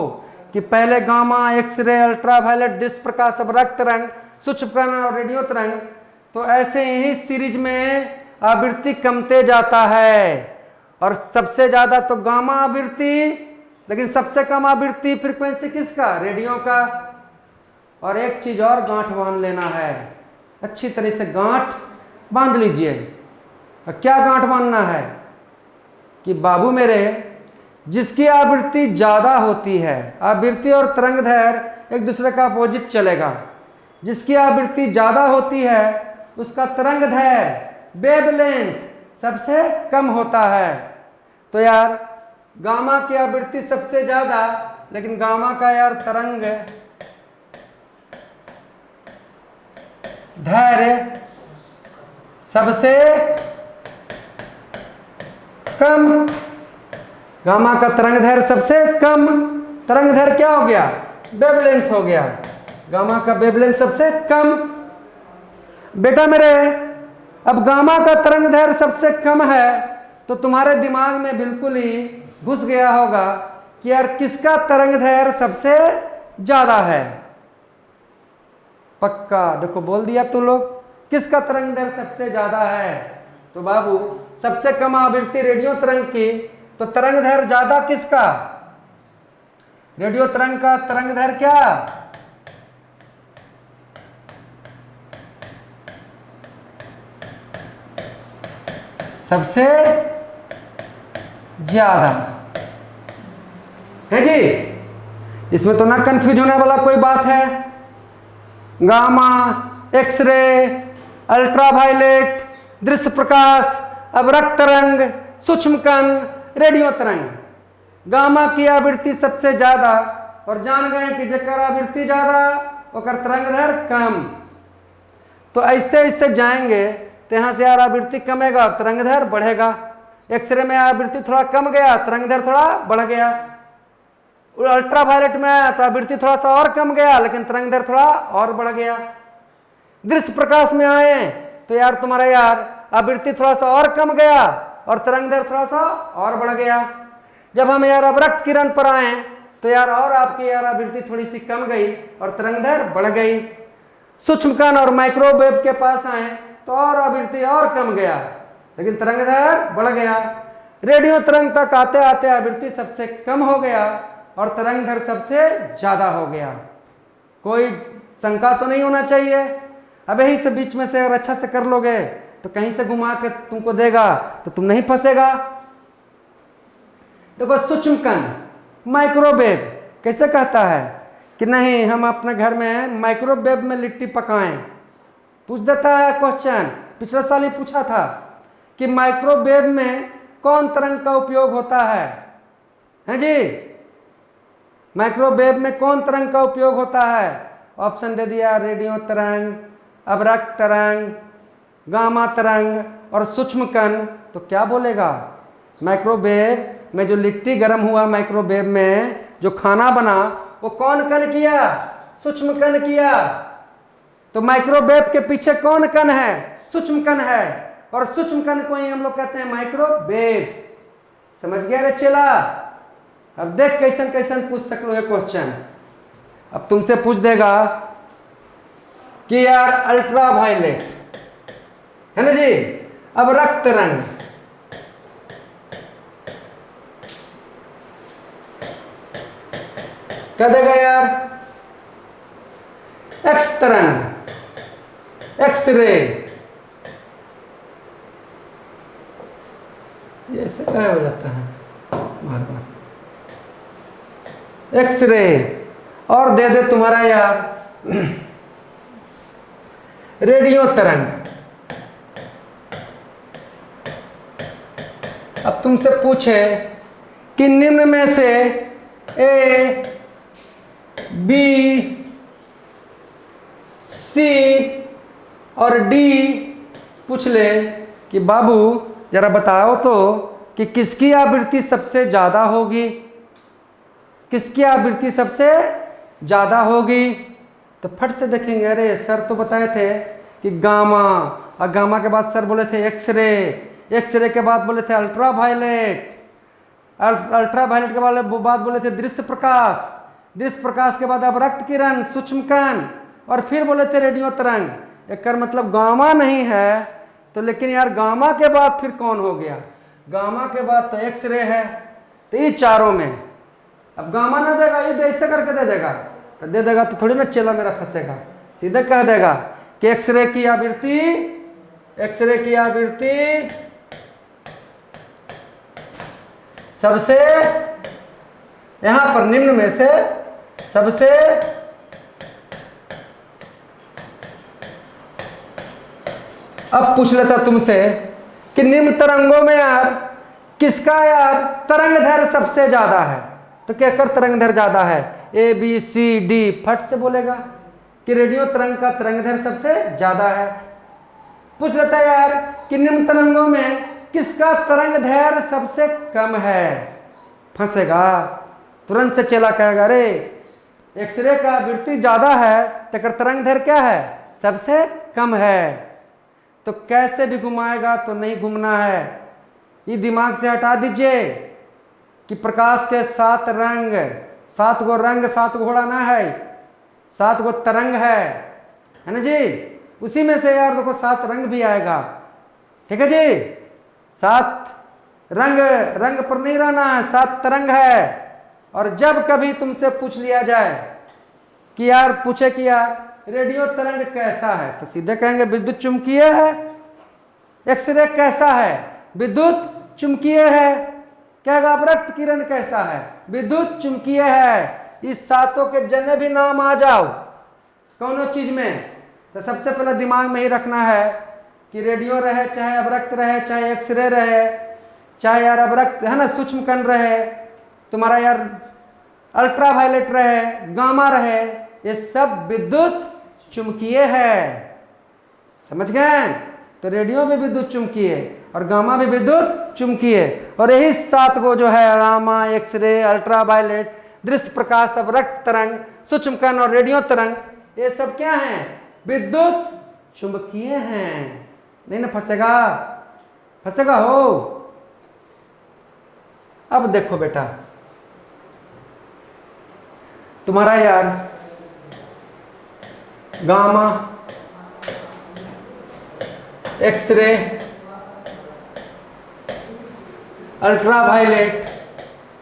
कि पहले गामा, एक्सरे, अल्ट्रावायलेट, दृश्य प्रकाश, अवरक्त तरंग, सूक्ष्म कण और रेडियो तरंग, तो ऐसे ही सीरीज में आवृत्ति कमते जाता है। और सबसे ज्यादा तो गामा आवृत्ति, लेकिन सबसे कम आवृत्ति फ्रीक्वेंसी किसका? रेडियो का। और एक चीज और गांठ बांध लेना है, अच्छी तरह से गांठ बांध लीजिए। और क्या गांठ बांधना है कि बाबू मेरे, जिसकी आवृत्ति ज्यादा होती है, आवृत्ति और तरंगदैर्घ्य एक दूसरे का अपोजिट चलेगा, जिसकी आवृत्ति ज्यादा होती है उसका तरंगदैर्घ्य, वेवलेंथ सबसे कम होता है। तो यार गामा की आवृत्ति सबसे ज्यादा, लेकिन गामा का यार तरंग दैर्घ्य सबसे कम, गामा का तरंग दैर्घ्य सबसे कम। तरंग दैर्घ्य क्या हो गया? वेवलेंथ हो गया। गामा का वेवलेंथ सबसे कम। बेटा मेरे अब गामा का तरंग दैर्घ्य सबसे कम है तो तुम्हारे दिमाग में बिल्कुल ही घुस गया होगा कि यार किसका तरंग दैर्घ्य सबसे ज्यादा है। पक्का देखो बोल दिया तुम लोग, किसका तरंग दैर्घ्य सबसे ज्यादा है। तो बाबू सबसे कम आवृत्ति रेडियो तरंग की, तो तरंग दैर्घ्य ज्यादा किसका, रेडियो तरंग का तरंग दैर्घ्य क्या, सबसे ज्यादा है जी। इसमें तो ना कंफ्यूज होने वाला कोई बात है। गामा, एक्सरे, अल्ट्रावायलेट, दृश्य प्रकाश, अवरक्त तरंग, सूक्ष्म कण, रेडियो तरंग। गामा की आवृत्ति सबसे ज्यादा, और जान गए कि जेकर आवृत्ति ज्यादा ओकर तरंग दैर्घ्य कम। तो ऐसे ऐसे जाएंगे तो यहाँ से यार आवृत्ति कमेगा और तरंग दैर्घ्य बढ़ेगा। एक्सरे में आवृत्ति थोड़ा कम गया, तरंग दैर्घ्य थोड़ा बढ़ गया। अल्ट्रावायलेट में आया तो आवृत्ति थोड़ा सा और कम गया लेकिन तरंग दैर्घ्य थोड़ा और बढ़ गया। दृश्य प्रकाश में आए तो यार तुम्हारा यार आवृत्ति थोड़ा सा और कम गया और तरंग दैर्घ्य थोड़ा सा और बढ़ गया। जब हम यार अवरक्त किरण पर आए तो यार और आपकी यार आवृत्ति थोड़ी सी कम गई और तरंग दैर्घ्य बढ़ गई। सूक्ष्म कण और माइक्रोवेव के पास आए तो और आवृत्ति और कम गया लेकिन तरंग दैर्घ्य बढ़ गया। रेडियो तरंग तक आते आते आवृत्ति सबसे कम हो गया और तरंग दैर्घ्य सबसे ज्यादा हो गया। कोई शंका तो नहीं होना चाहिए। अब यही से बीच में से अगर अच्छा से कर लोगे तो कहीं से घुमा के तुमको देगा तो तुम नहीं फंसेगा। देखो सूक्ष्म कण, माइक्रोवेव कैसे कहता है कि नहीं हम अपने घर में माइक्रोवेव में लिट्टी पकाएं, पूछ देता है क्वेश्चन। पिछले साल ही पूछा था कि माइक्रोवेव में कौन तरंग का उपयोग होता है जी, माइक्रोवेव में कौन तरंग का उपयोग होता है। ऑप्शन दे दिया, रेडियो तरंग, अवरक्त तरंग, गामा तरंग और सूक्ष्म कण। तो क्या बोलेगा, माइक्रोवेव में जो लिट्टी गर्म हुआ, माइक्रोवेव में जो खाना बना वो कौन कण किया, सूक्ष्म कण किया। तो माइक्रोवेव के पीछे कौन कण है, सूक्ष्म कण है, और सूक्ष्म कण को ही हम लोग कहते हैं माइक्रोवेव। समझ गया रे चेला। अब देख कैसन कैसन पूछ सकते हो क्वेश्चन। अब तुमसे पूछ देगा कि यार अल्ट्रावायलेट है ना जी, अब रक्त तरंग, क्या देगा यार, एक्स तरंग, एक्सरे। ये ऐसे क्या हो जाता है बार बार, एक्सरे। और दे दे तुम्हारा यार रेडियो तरंग। अब तुमसे पूछे कि निम्न में से ए, बी, सी और डी पूछ ले कि बाबू जरा बताओ तो कि किसकी आवृत्ति सबसे ज्यादा होगी, किसकी आवृत्ति सबसे ज्यादा होगी। तो फट से देखेंगे, अरे सर तो बताए थे कि गामा, और गामा के बाद सर बोले थे एक्सरे, एक्सरे के बाद बोले थे अल्ट्रावायलेट, अल्ट्रावायलेट के बाद बोले थे दृश्य प्रकाश, दृश्य प्रकाश के बाद अवरक्त किरण, सूक्ष्म कण, और फिर बोले थे रेडियो तरंग। एक मतलब गामा नहीं है तो, लेकिन यार गामा के बाद फिर कौन हो गया, गामा के बाद तो एक्सरे है। तो ये चारों में अब गामा ना देगा, ये ऐसे करके दे देगा, तो दे देगा तो थोड़ी ना चेला मेरा फंसेगा, सीधे कह देगा कि एक्सरे की आवृत्ति, एक्सरे की आवृत्ति सबसे, यहां पर निम्न में से सबसे अब पूछ लेता तुमसे कि निम्न तरंगों में यार किसका यार तरंग दैर्घ्य सबसे ज्यादा है। तो क्या कर तरंग दैर्घ्य ज्यादा है, ए बी सी डी, फट से बोलेगा कि रेडियो तरंग का तरंग दैर्घ्य सबसे ज्यादा है। पूछ लेता है यार कि निम्न तरंगों में किसका तरंग दैर्घ्य सबसे कम है, फंसेगा। तुरंत से चला कहेगा रे एक्सरे का आवृत्ति ज्यादा है तो तरंग दैर्घ्य क्या है, सबसे कम है। तो कैसे भी घुमाएगा तो नहीं घूमना है। ये दिमाग से हटा दीजिए कि प्रकाश के 7 रंग, 7 गो रंग, 7 घोड़ा ना है, 7 गो तरंग है ना जी। उसी में से यार देखो 7 रंग भी आएगा, ठीक है जी। 7 रंग, रंग पर नहीं रहना है, 7 तरंग है। और जब कभी तुमसे पूछ लिया जाए कि यार, पूछे कि यार रेडियो तरंग कैसा है, तो सीधे कहेंगे विद्युत चुंबकीय है। एक्सरे कैसा है, विद्युत चुंबकीय है। क्या अवरक्त किरण कैसा है, विद्युत चुंबकीय है। इस 7 के जने भी नाम आ जाओ कौनो चीज में, तो सबसे पहले दिमाग में ही रखना है कि रेडियो रहे, चाहे अवरक्त रहे, चाहे एक्सरे रहे, चाहे यार अवरक्त है ना, सूक्ष्म कण रहे, तुम्हारा यार अल्ट्रा वायलेट रहे, गामा रहे, ये सब विद्युत चुंबकीय है। समझ गए? तो रेडियो भी विद्युत चुंबकीय और गामा भी विद्युत चुंबकीय। और यही 7 को जो है गामा, एक्सरे, अल्ट्रा वायलेट, दृश्य प्रकाश, अवरक्त तरंग, सूक्ष्म कण और रेडियो तरंग, ये सब क्या है, विद्युत चुंबकीय हैं। नहीं ना फंसेगा? फंसेगा हो? अब देखो बेटा, तुम्हारा यार गामा, एक्सरे, अल्ट्रा वायलेट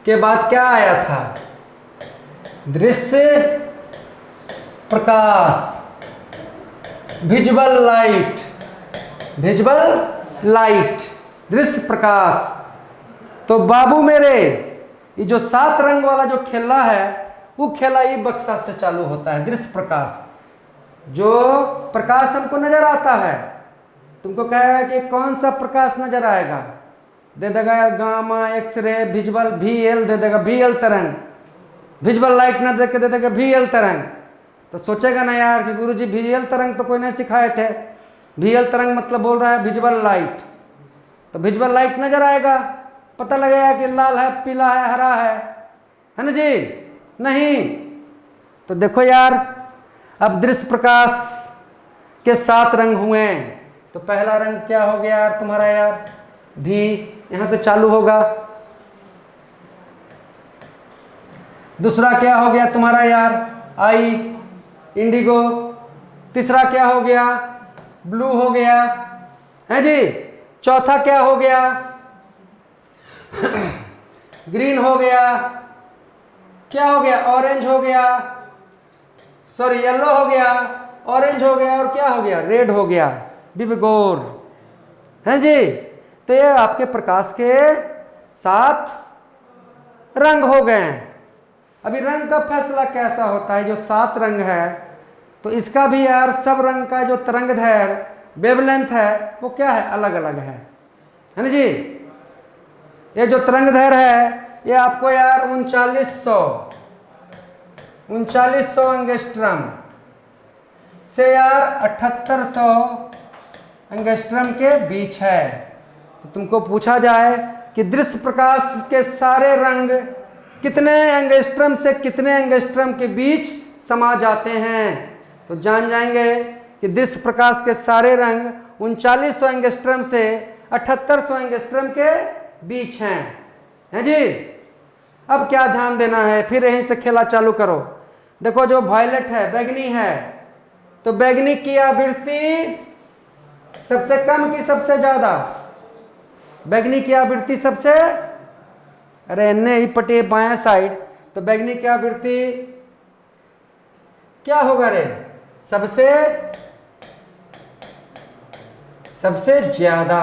के बाद क्या आया था, दृश्य प्रकाश, विजुअल लाइट, विजुअल लाइट, दृश्य प्रकाश। तो बाबू मेरे, ये जो 7 रंग वाला जो खेला है, वो खेला ये बक्सा से चालू होता है, दृश्य प्रकाश। जो प्रकाश हमको नजर आता है, तुमको कहेगा कि कौन सा प्रकाश नजर आएगा, दे देगा गामा, एक्सरे, विजुअल, VL दे देगा, VL तरंग। विजुअल लाइट ना दे के दे देगा VL तरंग। तो सोचेगा ना यार कि गुरुजी VL तरंग तो कोई नहीं सिखाए थे, VL तरंग मतलब बोल रहा है विजुअल लाइट। तो विजुअल लाइट नजर आएगा, पता लगेगा कि लाल है, पीला है, हरा है ना जी? नहीं। तो देखो यार, अब दृश्य प्रकाश के 7 रंग हुए। तो पहला रंग क्या हो गया यार तुम्हारा यार, भी यहां से चालू होगा। दूसरा क्या हो गया तुम्हारा यार, आई, इंडिगो। तीसरा क्या हो गया, ब्लू हो गया है जी। चौथा क्या हो गया, ग्रीन हो गया। क्या हो गया, ऑरेंज हो गया, सॉरी येलो हो गया, ऑरेंज हो गया, और क्या हो गया, रेड हो गया, बिबगोर है जी। तो ये आपके प्रकाश के 7 रंग हो गए। अभी रंग का फैसला कैसा होता है, जो 7 रंग है, तो इसका भी यार सब रंग का जो तरंगदैर्घ्य, वेवलेंथ है, वो क्या है, अलग अलग है ना जी। ये जो तरंगदैर्घ्य है, ये आपको यार 3900 एंगस्ट्रम से यार 7800 एंगस्ट्रम के बीच है। तो तुमको पूछा जाए कि दृश्य प्रकाश के सारे रंग कितने एंगस्ट्रम से कितने एंगस्ट्रम के बीच समा जाते हैं, तो जान जाएंगे कि दृश्य प्रकाश के सारे रंग 3900 एंगस्ट्रम से 7800 एंगस्ट्रम के बीच हैं जी। अब क्या ध्यान देना है, फिर यहीं से खेला चालू करो। देखो जो वायलेट है, बैगनी है, तो बैगनी की आवृत्ति सबसे कम की सबसे ज्यादा, बैगनी की आवृत्ति सबसे, अरे ने ही पटे बाएं साइड, तो बैगनी की आवृत्ति क्या होगा रे, सबसे ज्यादा।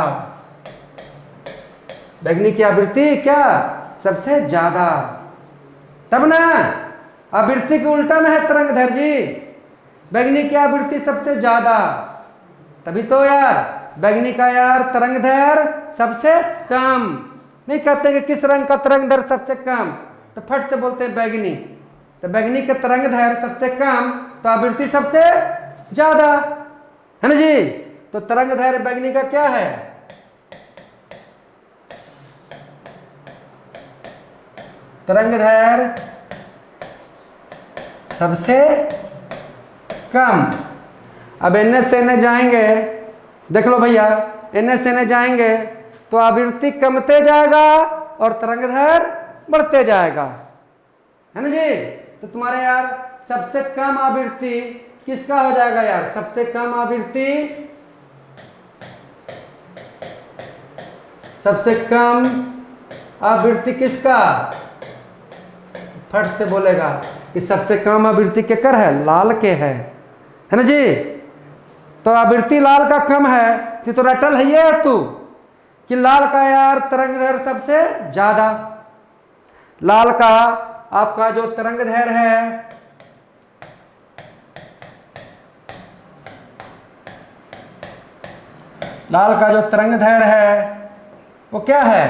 बैगनी की आवृत्ति क्या, सबसे ज्यादा। तब ना आवृत्ति के उल्टा में है तरंगदैर्घ्य जी, बैगनी की आवृत्ति सबसे ज्यादा, तभी तो यार बैगनी का यार तरंगदैर्घ्य सबसे कम। नहीं कहते कि किस रंग का तरंगदैर्घ्य सबसे कम, तो फट से बोलते हैं बैगनी। तो बैगनी का तरंगदैर्घ्य सबसे कम, तो आवृत्ति सबसे ज्यादा है ना जी। तो तरंगदैर्घ्य बैगनी का क्या है, तरंगदैर्घ्य सबसे कम। अब एन से न जाएंगे, देख लो भैया, एन से एन जाएंगे तो आवृत्ति कमते जाएगा और तरंगदैर्घ्य बढ़ते जाएगा, है ना जी। तो तुम्हारे यार सबसे कम आवृत्ति किसका हो जाएगा यार, सबसे कम आवृत्ति, सबसे कम आवृत्ति किसका, फट से बोलेगा कि सबसे कम आवृत्ति केकर है, लाल के है ना जी। तो आवृत्ति लाल का कम है कि तो रटल है ये तू कि लाल का यार तरंगदैर्घ्य सबसे ज्यादा, लाल का आपका जो तरंगदैर्घ्य है लाल का जो तरंगदैर्घ्य है वो क्या है,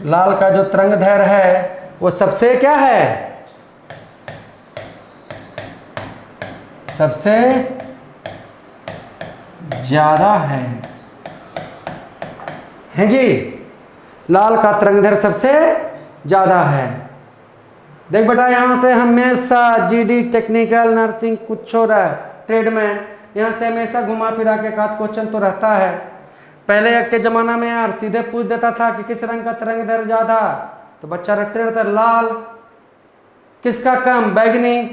लाल का जो तरंगदैर्घ्य है वो सबसे क्या है, सबसे ज्यादा है जी। लाल का तरंगदैर्घ्य सबसे ज्यादा है। देख बेटा, यहां से हमेशा जीडी, टेक्निकल, नर्सिंग कुछ हो रहा है, ट्रेडमैन, यहां से हमेशा घुमा फिरा के काट क्वेश्चन तो रहता है। पहले के जमाना में यार सीधे पूछ देता था कि किस रंग का तरंगदैर्घ्य ज्यादा, तो बच्चा रटते रहता लाल, किसका कम, बैगनी।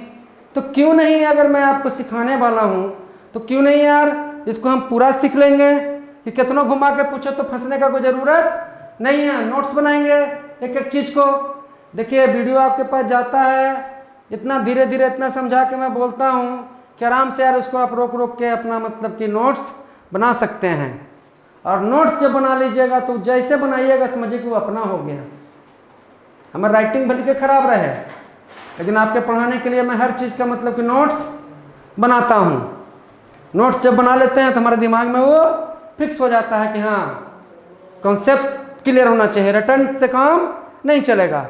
तो क्यों नहीं, अगर मैं आपको सिखाने वाला हूं तो क्यों नहीं यार इसको हम पूरा सीख लेंगे कि कितना घुमा के पूछे तो फंसने का कोई जरूरत नहीं है। नोट्स बनाएंगे एक एक चीज को। देखिए वीडियो आपके पास जाता है, इतना धीरे धीरे इतना समझा के मैं बोलता हूँ कि आराम से यार उसको आप रोक रोक के अपना मतलब कि नोट्स बना सकते हैं। और नोट्स जब बना लीजिएगा तो जैसे बनाइएगा समझिए कि वो अपना हो गया। हमारी राइटिंग भले के खराब रहे, लेकिन आपके पढ़ाने के लिए मैं हर चीज़ का मतलब कि नोट्स बनाता हूँ। नोट्स जब बना लेते हैं तो हमारे दिमाग में वो फिक्स हो जाता है कि हाँ कॉन्सेप्ट क्लियर होना चाहिए, रटन से काम नहीं चलेगा।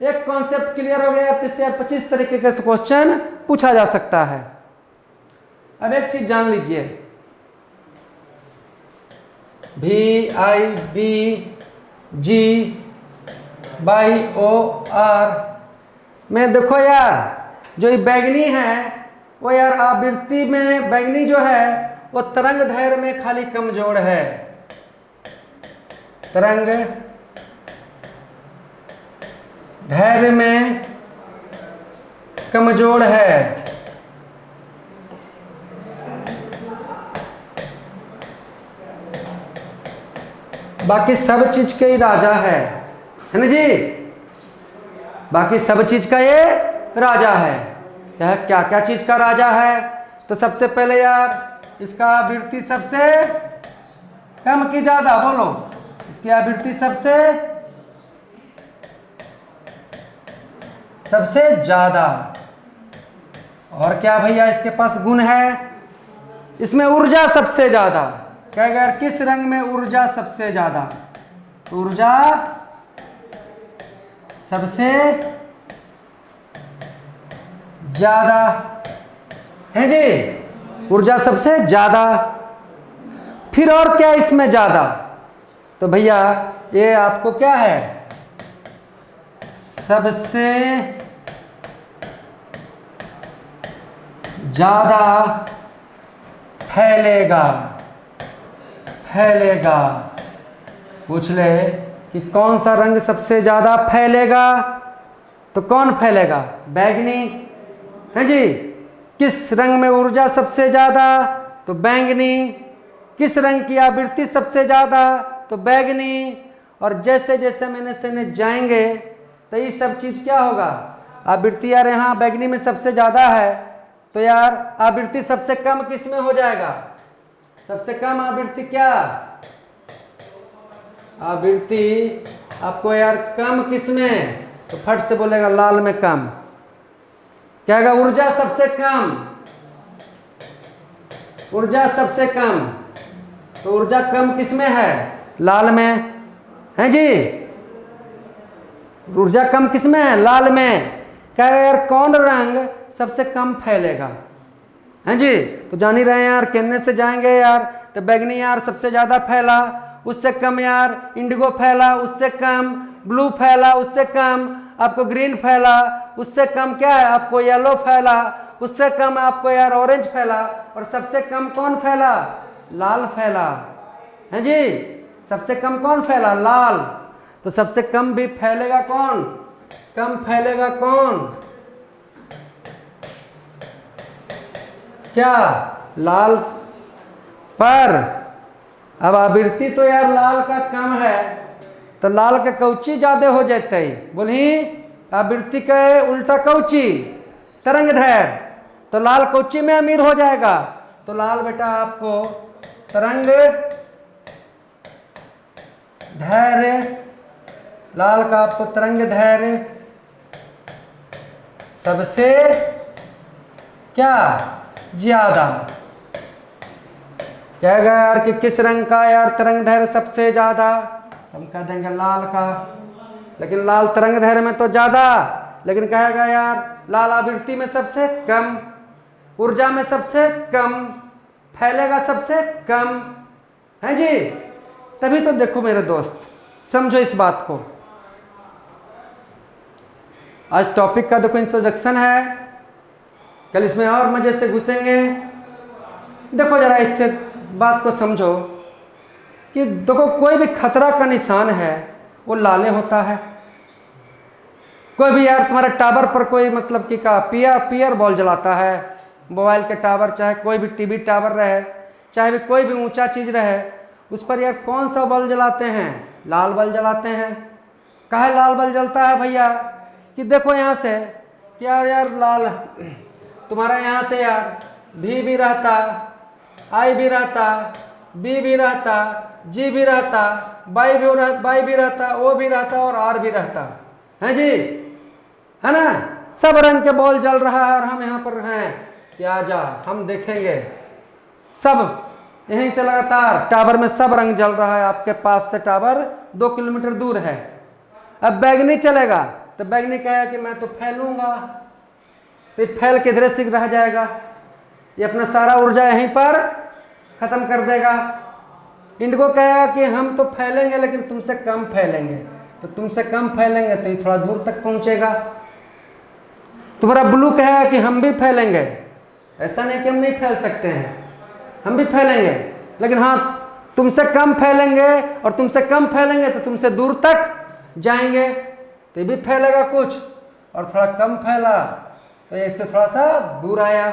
एक कॉन्सेप्ट क्लियर हो गया तो इससे 25 तरीके के क्वेश्चन पूछा जा सकता है। अब एक चीज जान लीजिए, VIBGYOR में देखो यार जो ये बैगनी है वो यार आवृत्ति में बैगनी जो है वो तरंगदैर्घ्य में खाली कमजोर है, तरंगदैर्घ्य में कमजोर है। बाकी सब चीज का ही राजा है ना जी, बाकी सब चीज का ये राजा है। क्या क्या चीज का राजा है, तो सबसे पहले यार इसका आवृत्ति सबसे कम की ज्यादा, बोलो इसकी आवृत्ति सबसे ज्यादा। और क्या भैया इसके पास गुण है, इसमें ऊर्जा सबसे ज्यादा। क्या अगर किस रंग में ऊर्जा सबसे ज्यादा, तो ऊर्जा सबसे ज्यादा है जी, ऊर्जा सबसे ज्यादा। फिर और क्या इसमें ज्यादा, तो भैया ये आपको क्या है, सबसे ज्यादा फैलेगा। पूछ ले कि कौन सा रंग सबसे ज्यादा फैलेगा, तो कौन फैलेगा, बैगनी है जी। किस रंग में ऊर्जा सबसे ज्यादा, तो बैंगनी। किस रंग की आवृत्ति सबसे ज्यादा, तो बैगनी। और जैसे जैसे मैंने से जाएंगे तो ये सब चीज क्या होगा, आवृत्ति यार यहाँ बैगनी में सबसे ज्यादा है, तो यार आवृत्ति सबसे कम किस में हो जाएगा, सबसे कम आवृत्ति क्या, आवृत्ति आपको यार कम किस में, तो फट से बोलेगा लाल में कम। क्या होगा, ऊर्जा सबसे कम, ऊर्जा सबसे कम। तो ऊर्जा कम किस में है, लाल में है जी। ऊर्जा कम किस में है, लाल में। क्या यार कौन रंग सबसे कम फैलेगा, हैं जी। तो जान ही रहे हैं यार, कहने से जाएंगे यार तो बैगनी यार सबसे ज्यादा फैला, उससे कम यार इंडिगो फैला, उससे कम ब्लू फैला, उससे कम आपको ग्रीन फैला, उससे कम क्या है आपको येलो फैला, उससे कम आपको यार ऑरेंज फैला, और सबसे कम कौन फैला? लाल फैला है जी। सबसे कम कौन फैला? लाल। तो सबसे कम भी फैलेगा कौन? कम फैलेगा कौन? क्या? लाल। पर अब आवृत्ति तो यार लाल का कम है, तो लाल के कौची ज्यादा हो जाते? बोली आवृत्ति के उल्टा कौची? तरंग दैर्घ्य। तो लाल कौची में अमीर हो जाएगा? तो लाल बेटा आपको तरंग धैर्य, लाल का आपको तरंग धैर्य सबसे क्या ज्यादा। कहेगा यार कि किस रंग का यार तरंग धैर्य सबसे ज्यादा? हम कह देंगे लाल का। लेकिन लाल तरंग धैर्य में तो ज्यादा, लेकिन कहेगा यार लाल आवृत्ति में सबसे कम, ऊर्जा में सबसे कम, फैलेगा सबसे कम, है जी। तभी तो देखो मेरे दोस्त, समझो इस बात को। आज टॉपिक का देखो इंट्रोडक्शन है, कल इसमें और मजे से घुसेंगे। देखो जरा इससे बात को समझो कि देखो कोई भी खतरा का निशान है वो लाले होता है। कोई भी यार तुम्हारे टावर पर कोई मतलब कि का पियर बॉल जलाता है, मोबाइल के टावर, चाहे कोई भी टीवी टावर रहे, चाहे भी कोई भी ऊंचा चीज रहे, उस पर यार कौन सा बल्ब जलाते हैं? लाल बल्ब जलाते हैं। काहे लाल बल्ब जलता है भैया? कि देखो यहाँ से क्या यार लाल, तुम्हारा यहाँ से यार भी रहता, आई भी रहता, बी भी रहता, जी भी रहता, बाई भी रहता, ओ भी रहता और आर भी रहता है जी, है ना। सब रंग के बॉल जल रहा है और हम यहाँ पर हैं कि आजा हम देखेंगे। सब यहीं से लगातार टावर में सब रंग जल रहा है। आपके पास से टावर 2 किलोमीटर दूर है। अब बैगनी चलेगा तो बैगनी कहेगा कि मैं तो फैलूंगा, तो ये फैल के धीरे से रह जाएगा, ये अपना सारा ऊर्जा यहीं पर खत्म कर देगा। इंडिगो कहेगा कि हम तो फैलेंगे लेकिन तुमसे कम फैलेंगे, तो तुमसे कम फैलेंगे तो ये थोड़ा दूर तक पहुंचेगा। तुम्हारा ब्लू कहेगा कि हम भी फैलेंगे, ऐसा नहीं कि हम नहीं फैल सकते हैं, हम भी फैलेंगे, लेकिन हाँ तुमसे कम फैलेंगे, और तुमसे कम फैलेंगे तो तुमसे दूर तक जाएंगे, तो ये भी फैलेगा कुछ, और थोड़ा कम फैला तो इससे थोड़ा सा दूर आया,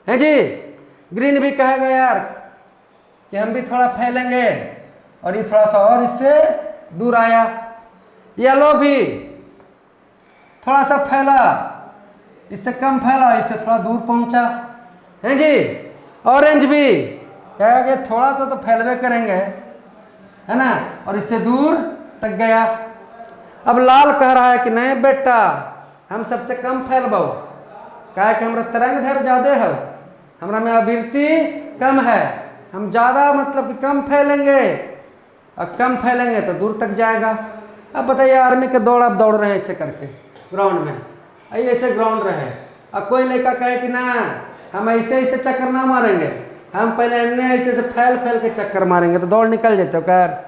है जी। ग्रीन भी कहेगा यार कि हम भी थोड़ा फैलेंगे, और ये थोड़ा सा और इससे दूर आया। येलो भी थोड़ा सा फैला, इससे कम फैला, इससे थोड़ा दूर पहुंचा, है जी। ऑरेंज भी कहेगा कि थोड़ा सा तो फैलवे करेंगे, है ना, और इससे दूर तक गया। अब लाल कह रहा है कि नहीं बेटा हम सबसे कम फैलबो, कहे कि हमारा तरंग धैर्घ्य ज्यादा है, हमारा में आवृत्ति कम है, हम ज्यादा मतलब कि कम फैलेंगे, और कम फैलेंगे तो दूर तक जाएगा। अब बताइए आर्मी के दौड़ आप दौड़ रहे हैं ऐसे करके ग्राउंड में, ऐसे ग्राउंड रहे, अब कोई लड़का कहे कि ना हम ऐसे ऐसे चक्कर ना मारेंगे, हम पहले अन्य ऐसे से फैल के चक्कर मारेंगे, तो दौड़ निकल जाते हो? खैर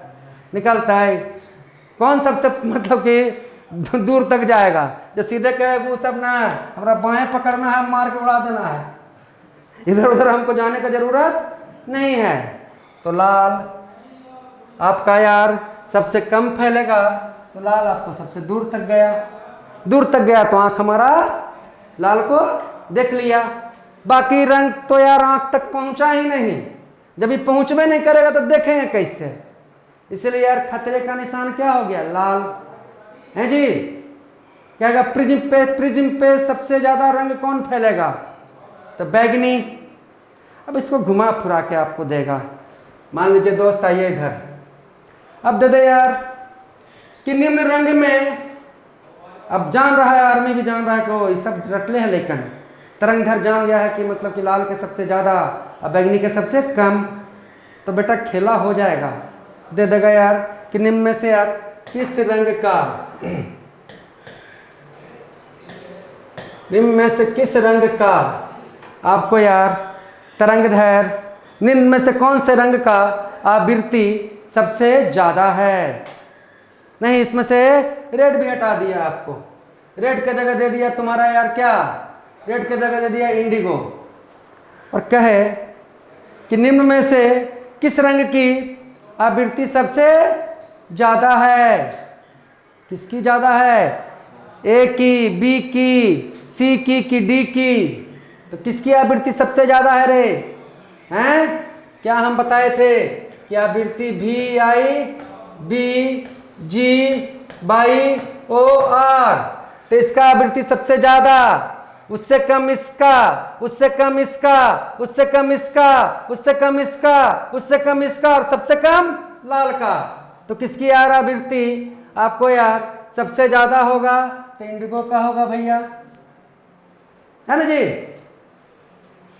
निकलता है। कौन सबसे मतलब कि दूर तक जाएगा? जो सीधे कहे वो सब ना, हमारा बाएं पकड़ना है, मार के उड़ा देना है, इधर उधर हमको जाने का जरूरत नहीं है। तो लाल आपका यार सबसे कम फैलेगा, तो लाल आपको सबसे दूर तक गया। दूर तक गया तो आंख हमारा लाल को देख लिया, बाकी रंग तो यार आंख तक पहुंचा ही नहीं। जब ये पहुंचवे नहीं करेगा तो देखेंगे कैसे? इसलिए यार खतरे का निशान क्या हो गया? लाल, है जी। क्या प्रिज्म पे सबसे ज्यादा रंग कौन फैलेगा? तो बैगनी। अब इसको घुमा फिरा के आपको देगा। मान लीजिए दोस्त आइए इधर, अब दे दे यार कि निम्न रंग में, अब जान रहा है, आर्मी भी जान रहा है कि वो ये सब रटले हैं, लेकिन तरंग धैर्घ्य जान गया है कि मतलब कि लाल के सबसे ज्यादा और बैगनी के सबसे कम, तो बेटा खेला हो जाएगा। दे देगा यार कि निम्न में से यार किस रंग का, निम्न में से किस रंग का आपको यार तरंग धैर्घ्य, निम्न में से कौन से रंग का आवृत्ति सबसे ज्यादा है? नहीं, इसमें से रेड भी हटा दिया आपको, रेड की जगह दे दिया तुम्हारा यार क्या, रेड की जगह दे दिया इंडिगो, और कहे कि निम्न में से किस रंग की आवृत्ति सबसे ज्यादा है। किसकी ज्यादा है? ए की, बी की, सी की कि डी की? तो किसकी आवृत्ति सबसे ज्यादा है रे? हैं? क्या हम बताए थे कि आवृत्ति भी I B G by O R, तो इसका आवृत्ति सबसे ज्यादा, उससे कम इसका, उससे कम इसका, उससे कम इसका, उससे कम इसका, उससे कम इसका, और सबसे कम लाल का। तो किसकी यार आवृत्ति आपको यार सबसे ज्यादा होगा? तो इंडिगो का होगा भैया, है ना जी।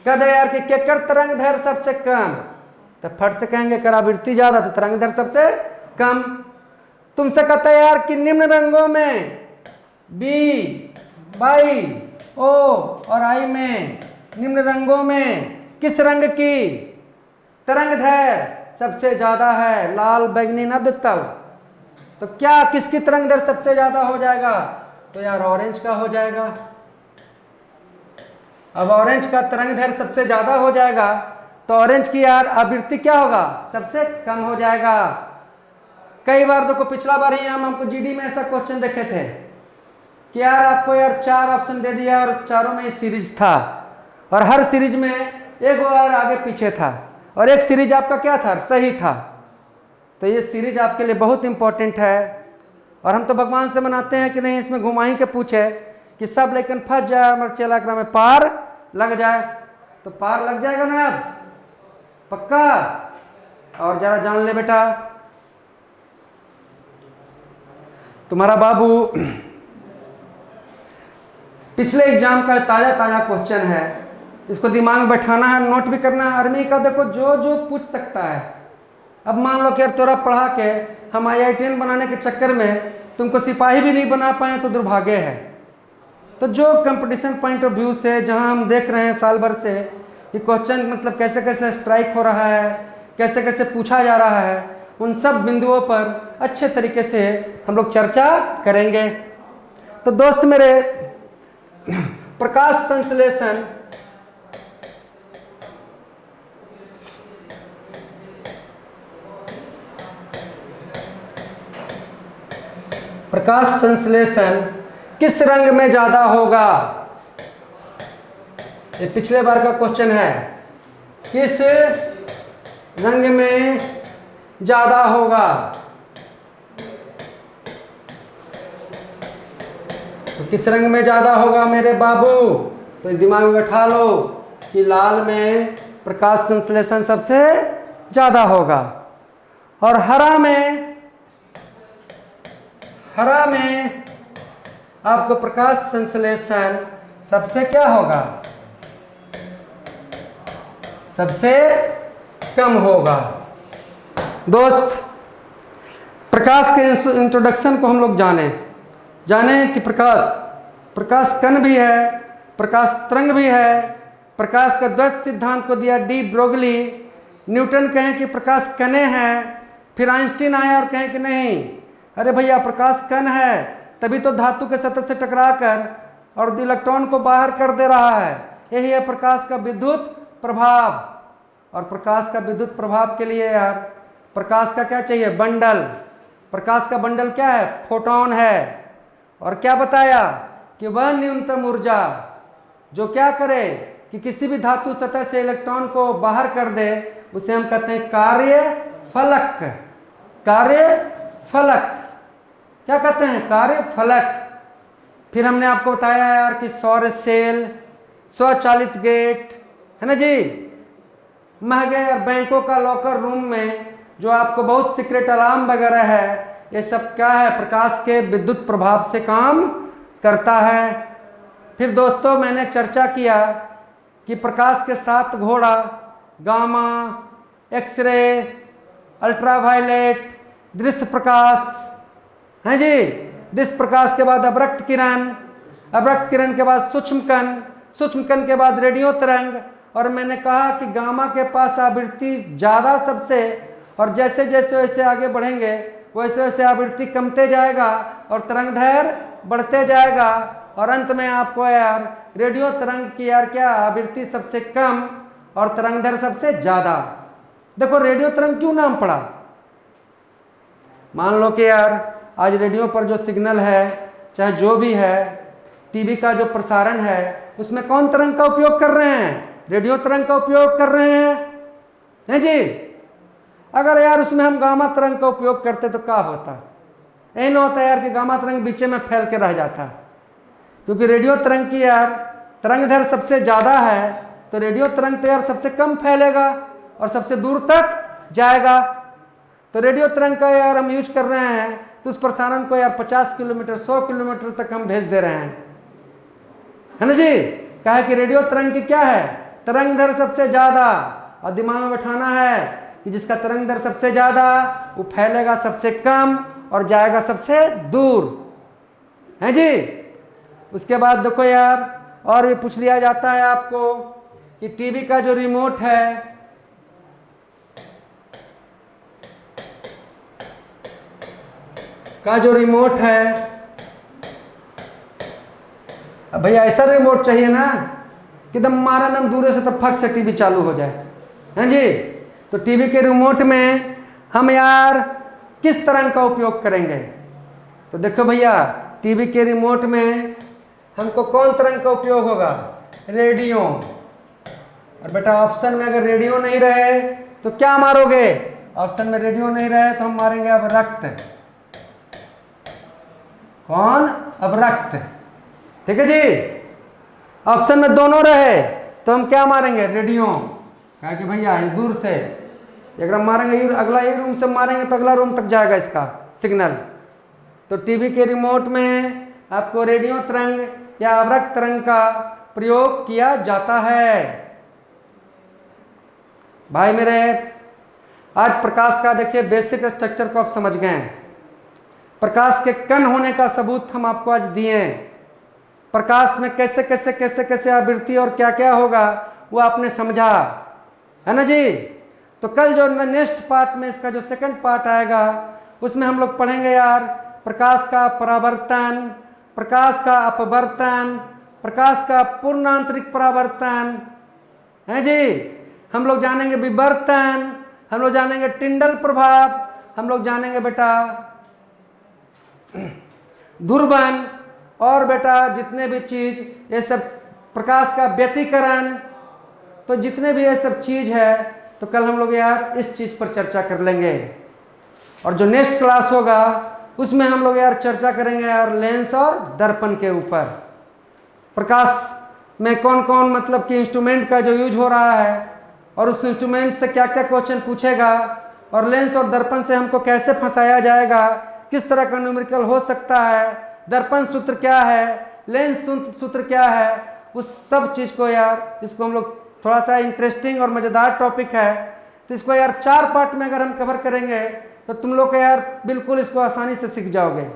कद यार कि केकर तरंग दैर्घ्य सबसे कम, तो फट से कहेंगे कर आवृत्ति ज्यादा तो तरंग दैर्घ्य सबसे कम। तुमसे कहता है यार कि निम्न रंगों में बी बाई ओ और आई में, निम्न रंगों में किस रंग की तरंग दैर्घ्य सबसे ज्यादा है? लाल, बैंगनी, नद, तव। तो क्या किसकी तरंग दैर्घ्य सबसे ज्यादा हो जाएगा? तो यार ऑरेंज का हो जाएगा। अब ऑरेंज का तरंग दैर्घ्य सबसे ज्यादा हो जाएगा तो ऑरेंज की यार आवृत्ति क्या होगा? सबसे कम हो जाएगा। कई बार देखो, पिछला बार ही हम हमको जीडी में ऐसा क्वेश्चन देखे थे कि यार आपको यार 4 ऑप्शन दे दिया और चारों में सीरीज था, और हर सीरीज में एक बार आगे पीछे था, और एक सीरीज आपका क्या था? सही था। तो ये सीरीज आपके लिए बहुत इंपॉर्टेंट है, और हम तो भगवान से मनाते हैं कि नहीं इसमें घुमा ही के पूछे कि सब लेकिन फंस जाए हमारे चेलाक्रा में पार लग जाए। तो पार लग जाएगा ना अब पक्का? और जरा जान ले बेटा, तुम्हारा बाबू पिछले एग्जाम का ताजा ताजा क्वेश्चन है, इसको दिमाग में बैठाना है, नोट भी करना है। आर्मी का देखो जो जो पूछ सकता है। अब मान लो कि यार तोरा पढ़ा के हम IITN बनाने के चक्कर में तुमको सिपाही भी नहीं बना पाए तो दुर्भाग्य है। तो जो कंपटीशन पॉइंट ऑफ व्यू से जहां हम देख रहे हैं साल भर से कि क्वेश्चन मतलब कैसे कैसे स्ट्राइक हो रहा है, कैसे कैसे पूछा जा रहा है, उन सब बिंदुओं पर अच्छे तरीके से हम लोग चर्चा करेंगे। तो दोस्त मेरे, प्रकाश संश्लेषण किस रंग में ज्यादा होगा? ये पिछले बार का क्वेश्चन है, किस रंग में ज्यादा होगा? तो किस रंग में ज्यादा होगा मेरे बाबू? तो दिमाग में बैठा लो कि लाल में प्रकाश संश्लेषण सबसे ज्यादा होगा, और हरा में आपको प्रकाश संश्लेषण सबसे क्या होगा? सबसे कम होगा। दोस्त, प्रकाश के इंट्रोडक्शन को हम लोग जाने कि प्रकाश कण भी है, प्रकाश तरंग भी है। प्रकाश का द्वैत सिद्धांत को दिया डी ब्रोगली। न्यूटन कहें कि प्रकाश कणें हैं, फिर आइंस्टीन आया और कहें कि नहीं, अरे भैया प्रकाश कण है तभी तो धातु के सतह से टकराकर और इलेक्ट्रॉन को बाहर कर दे रहा है। यही है प्रकाश का विद्युत प्रभाव। और प्रकाश का विद्युत प्रभाव के लिए यार प्रकाश का क्या चाहिए? बंडल। प्रकाश का बंडल क्या है? फोटोन है। और क्या बताया कि वह न्यूनतम ऊर्जा जो क्या करे कि किसी भी धातु सतह से इलेक्ट्रॉन को बाहर कर दे, उसे हम कहते हैं कार्यफलक। कार्यफलक क्या कहते हैं? कार्यफलक। फिर हमने आपको बताया यार कि सौर सेल, स्वचालित गेट, है ना जी, महंगे और बैंकों का लॉकर रूम में जो आपको बहुत सीक्रेट अलार्म वगैरह है, ये सब क्या है? प्रकाश के विद्युत प्रभाव से काम करता है। फिर दोस्तों मैंने चर्चा किया कि प्रकाश के 7 घोड़ा, गामा, एक्सरे, अल्ट्रावायलेट, दृश्य प्रकाश, है जी, दृश्य प्रकाश के बाद अवरक्त किरण, अवरक्त किरण के बाद सूक्ष्म कण के बाद रेडियो तरंग। और मैंने कहा कि गामा के पास आवृत्ति ज़्यादा सबसे, और जैसे जैसे वैसे आगे बढ़ेंगे वैसे वैसे आवृत्ति कमते जाएगा और तरंग दैर्घ्य बढ़ते जाएगा और अंत में आपको यार रेडियो तरंग की यार क्या आवृत्ति सबसे कम और तरंगदैर्घ्य सबसे ज्यादा। देखो रेडियो तरंग क्यों नाम पड़ा? मान लो कि यार आज रेडियो पर जो सिग्नल है चाहे जो भी है, टीवी का जो प्रसारण है उसमें कौन तरंग का उपयोग कर रहे हैं? रेडियो तरंग का उपयोग कर रहे हैं जी। अगर यार उसमें हम गामा तरंग का उपयोग करते तो क्या होता? यही ना होता यार कि गामा तरंग बीच में फैल के रह जाता, क्योंकि रेडियो तरंग की यार तरंगदैर्घ्य सबसे ज्यादा है तो रेडियो तरंग तो यार सबसे कम फैलेगा और सबसे दूर तक जाएगा। तो रेडियो तरंग का यार हम यूज कर रहे हैं तो उस प्रसारण को यार 50 किलोमीटर 100 किलोमीटर तक हम भेज दे रहे हैं, है ना जी। कहा कि रेडियो तरंग की क्या है? तरंगदैर्घ्य सबसे ज्यादा, और दिमाग में बैठाना है कि जिसका तरंगदैर्घ्य सबसे ज्यादा वो फैलेगा सबसे कम और जाएगा सबसे दूर, है जी। उसके बाद देखो यार और भी पूछ लिया जाता है आपको कि टीवी का जो रिमोट है अब भैया ऐसा रिमोट चाहिए ना कि एकदम मारे दम दूर से तब फट से टीवी चालू हो जाए, हैं जी। तो टीवी के रिमोट में हम यार किस तरंग का उपयोग करेंगे? तो देखो भैया टीवी के रिमोट में हमको कौन तरंग का उपयोग होगा? रेडियो। और बेटा ऑप्शन में अगर रेडियो नहीं रहे तो क्या मारोगे? ऑप्शन में रेडियो नहीं रहे तो हम मारेंगे अब रक्त। कौन? अब रक्त, ठीक है जी। ऑप्शन में दोनों रहे तो हम क्या मारेंगे? रेडियो। कहा कि भैया ये दूर से अगर हम मारेंगे अगला एक रूम से मारेंगे तो अगला रूम तक जाएगा इसका सिग्नल। तो टीवी के रिमोट में आपको रेडियो तरंग या अवरक्त तरंग का प्रयोग किया जाता है। भाई मेरे आज प्रकाश का देखिए बेसिक स्ट्रक्चर को आप समझ गए। प्रकाश के कण होने का सबूत हम आपको आज दिए। प्रकाश में कैसे कैसे कैसे कैसे आवृत्ति और क्या क्या होगा वो आपने समझा, है ना जी। तो कल जो नेक्स्ट पार्ट में इसका जो सेकंड पार्ट आएगा उसमें हम लोग पढ़ेंगे यार प्रकाश का परावर्तन, प्रकाश का अपवर्तन, प्रकाश का पूर्ण आंतरिक परावर्तन, है जी। हम लोग जानेंगे विवर्तन, हम लोग जानेंगे टिंडल प्रभाव, हम लोग जानेंगे बेटा ध्रुवन, और बेटा जितने भी चीज ये सब प्रकाश का व्यतिकरण, तो जितने भी ये सब चीज है तो कल हम लोग यार इस चीज पर चर्चा कर लेंगे। और जो नेक्स्ट क्लास होगा उसमें हम लोग यार चर्चा करेंगे यार लेंस और दर्पण के ऊपर। प्रकाश में कौन कौन मतलब कि इंस्ट्रूमेंट का जो यूज हो रहा है और उस इंस्ट्रूमेंट से क्या क्या क्वेश्चन पूछेगा, और लेंस और दर्पण से हमको कैसे फंसाया जाएगा, किस तरह का न्यूमेरिकल हो सकता है, दर्पण सूत्र क्या है, लेंस सूत्र क्या है, उस सब चीज को यार इसको हम लोग थोड़ा सा इंटरेस्टिंग और मजेदार टॉपिक है तो इसको यार 4 पार्ट में अगर हम कवर करेंगे तो तुम लोग का यार बिल्कुल इसको आसानी से सीख जाओगे।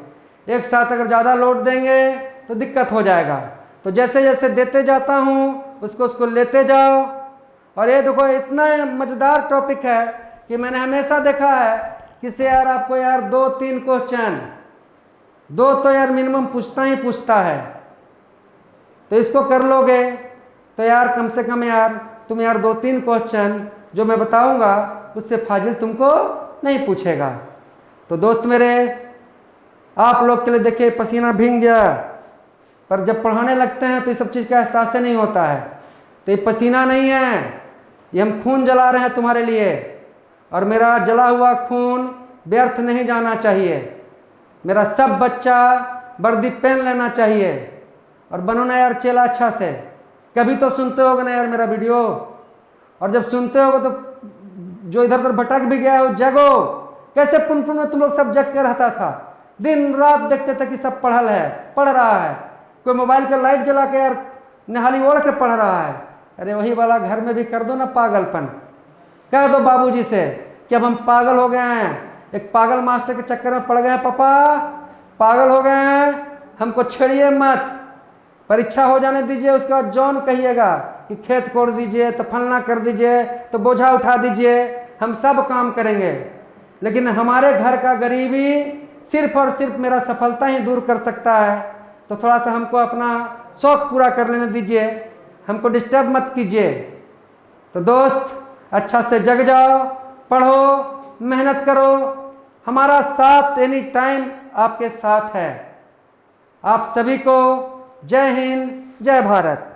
एक साथ अगर ज़्यादा लोड देंगे तो दिक्कत हो जाएगा। तो जैसे जैसे देते जाता हूँ उसको लेते जाओ। और ये देखो इतना मजेदार टॉपिक है कि मैंने हमेशा देखा है कि से यार आपको यार 2-3 क्वेश्चन 2 तो यार मिनिमम पूछता ही पूछता है। तो इसको कर लोगे तो यार कम से कम यार तुम यार 2-3 क्वेश्चन जो मैं बताऊंगा उससे फाजिल तुमको नहीं पूछेगा। तो दोस्त मेरे आप लोग के लिए देखिए पसीना भीग गया, पर जब पढ़ाने लगते हैं तो ये सब चीज़ का एहसास नहीं होता है। तो ये पसीना नहीं है, ये हम खून जला रहे हैं तुम्हारे लिए, और मेरा जला हुआ खून व्यर्थ नहीं जाना चाहिए। मेरा सब बच्चा वर्दी पहन लेना चाहिए। और बनो ना यार चेला अच्छा से। कभी तो सुनते होगे ना यार मेरा वीडियो, और जब सुनते होगे तो जो इधर उधर भटक भी गया है जगो। कैसे पुन में तुम लोग सब जग के रहता था, दिन रात देखते थे कि सब पढ़ रहा है। कोई मोबाइल का लाइट जला के यार निहाली ओढ़ के पढ़ रहा है। अरे वही वाला घर में भी कर दो ना पागलपन। कह दो बाबूजी से कि अब हम पागल हो गए हैं, एक पागल मास्टर के चक्कर में पड़ गए हैं, पापा पागल हो गए हैं, हमको छेड़िए मत, परीक्षा हो जाने दीजिए, उसके बाद जॉन कहिएगा कि खेत कोड़ दीजिए तो फलना कर दीजिए तो बोझा उठा दीजिए, हम सब काम करेंगे। लेकिन हमारे घर का गरीबी सिर्फ और सिर्फ मेरा सफलता ही दूर कर सकता है। तो थोड़ा सा हमको अपना शौक पूरा कर लेने दीजिए, हमको डिस्टर्ब मत कीजिए। तो दोस्त, अच्छा से जग जाओ, पढ़ो, मेहनत करो, हमारा साथ एनी टाइम आपके साथ है। आप सभी को जय हिंद, जय भारत।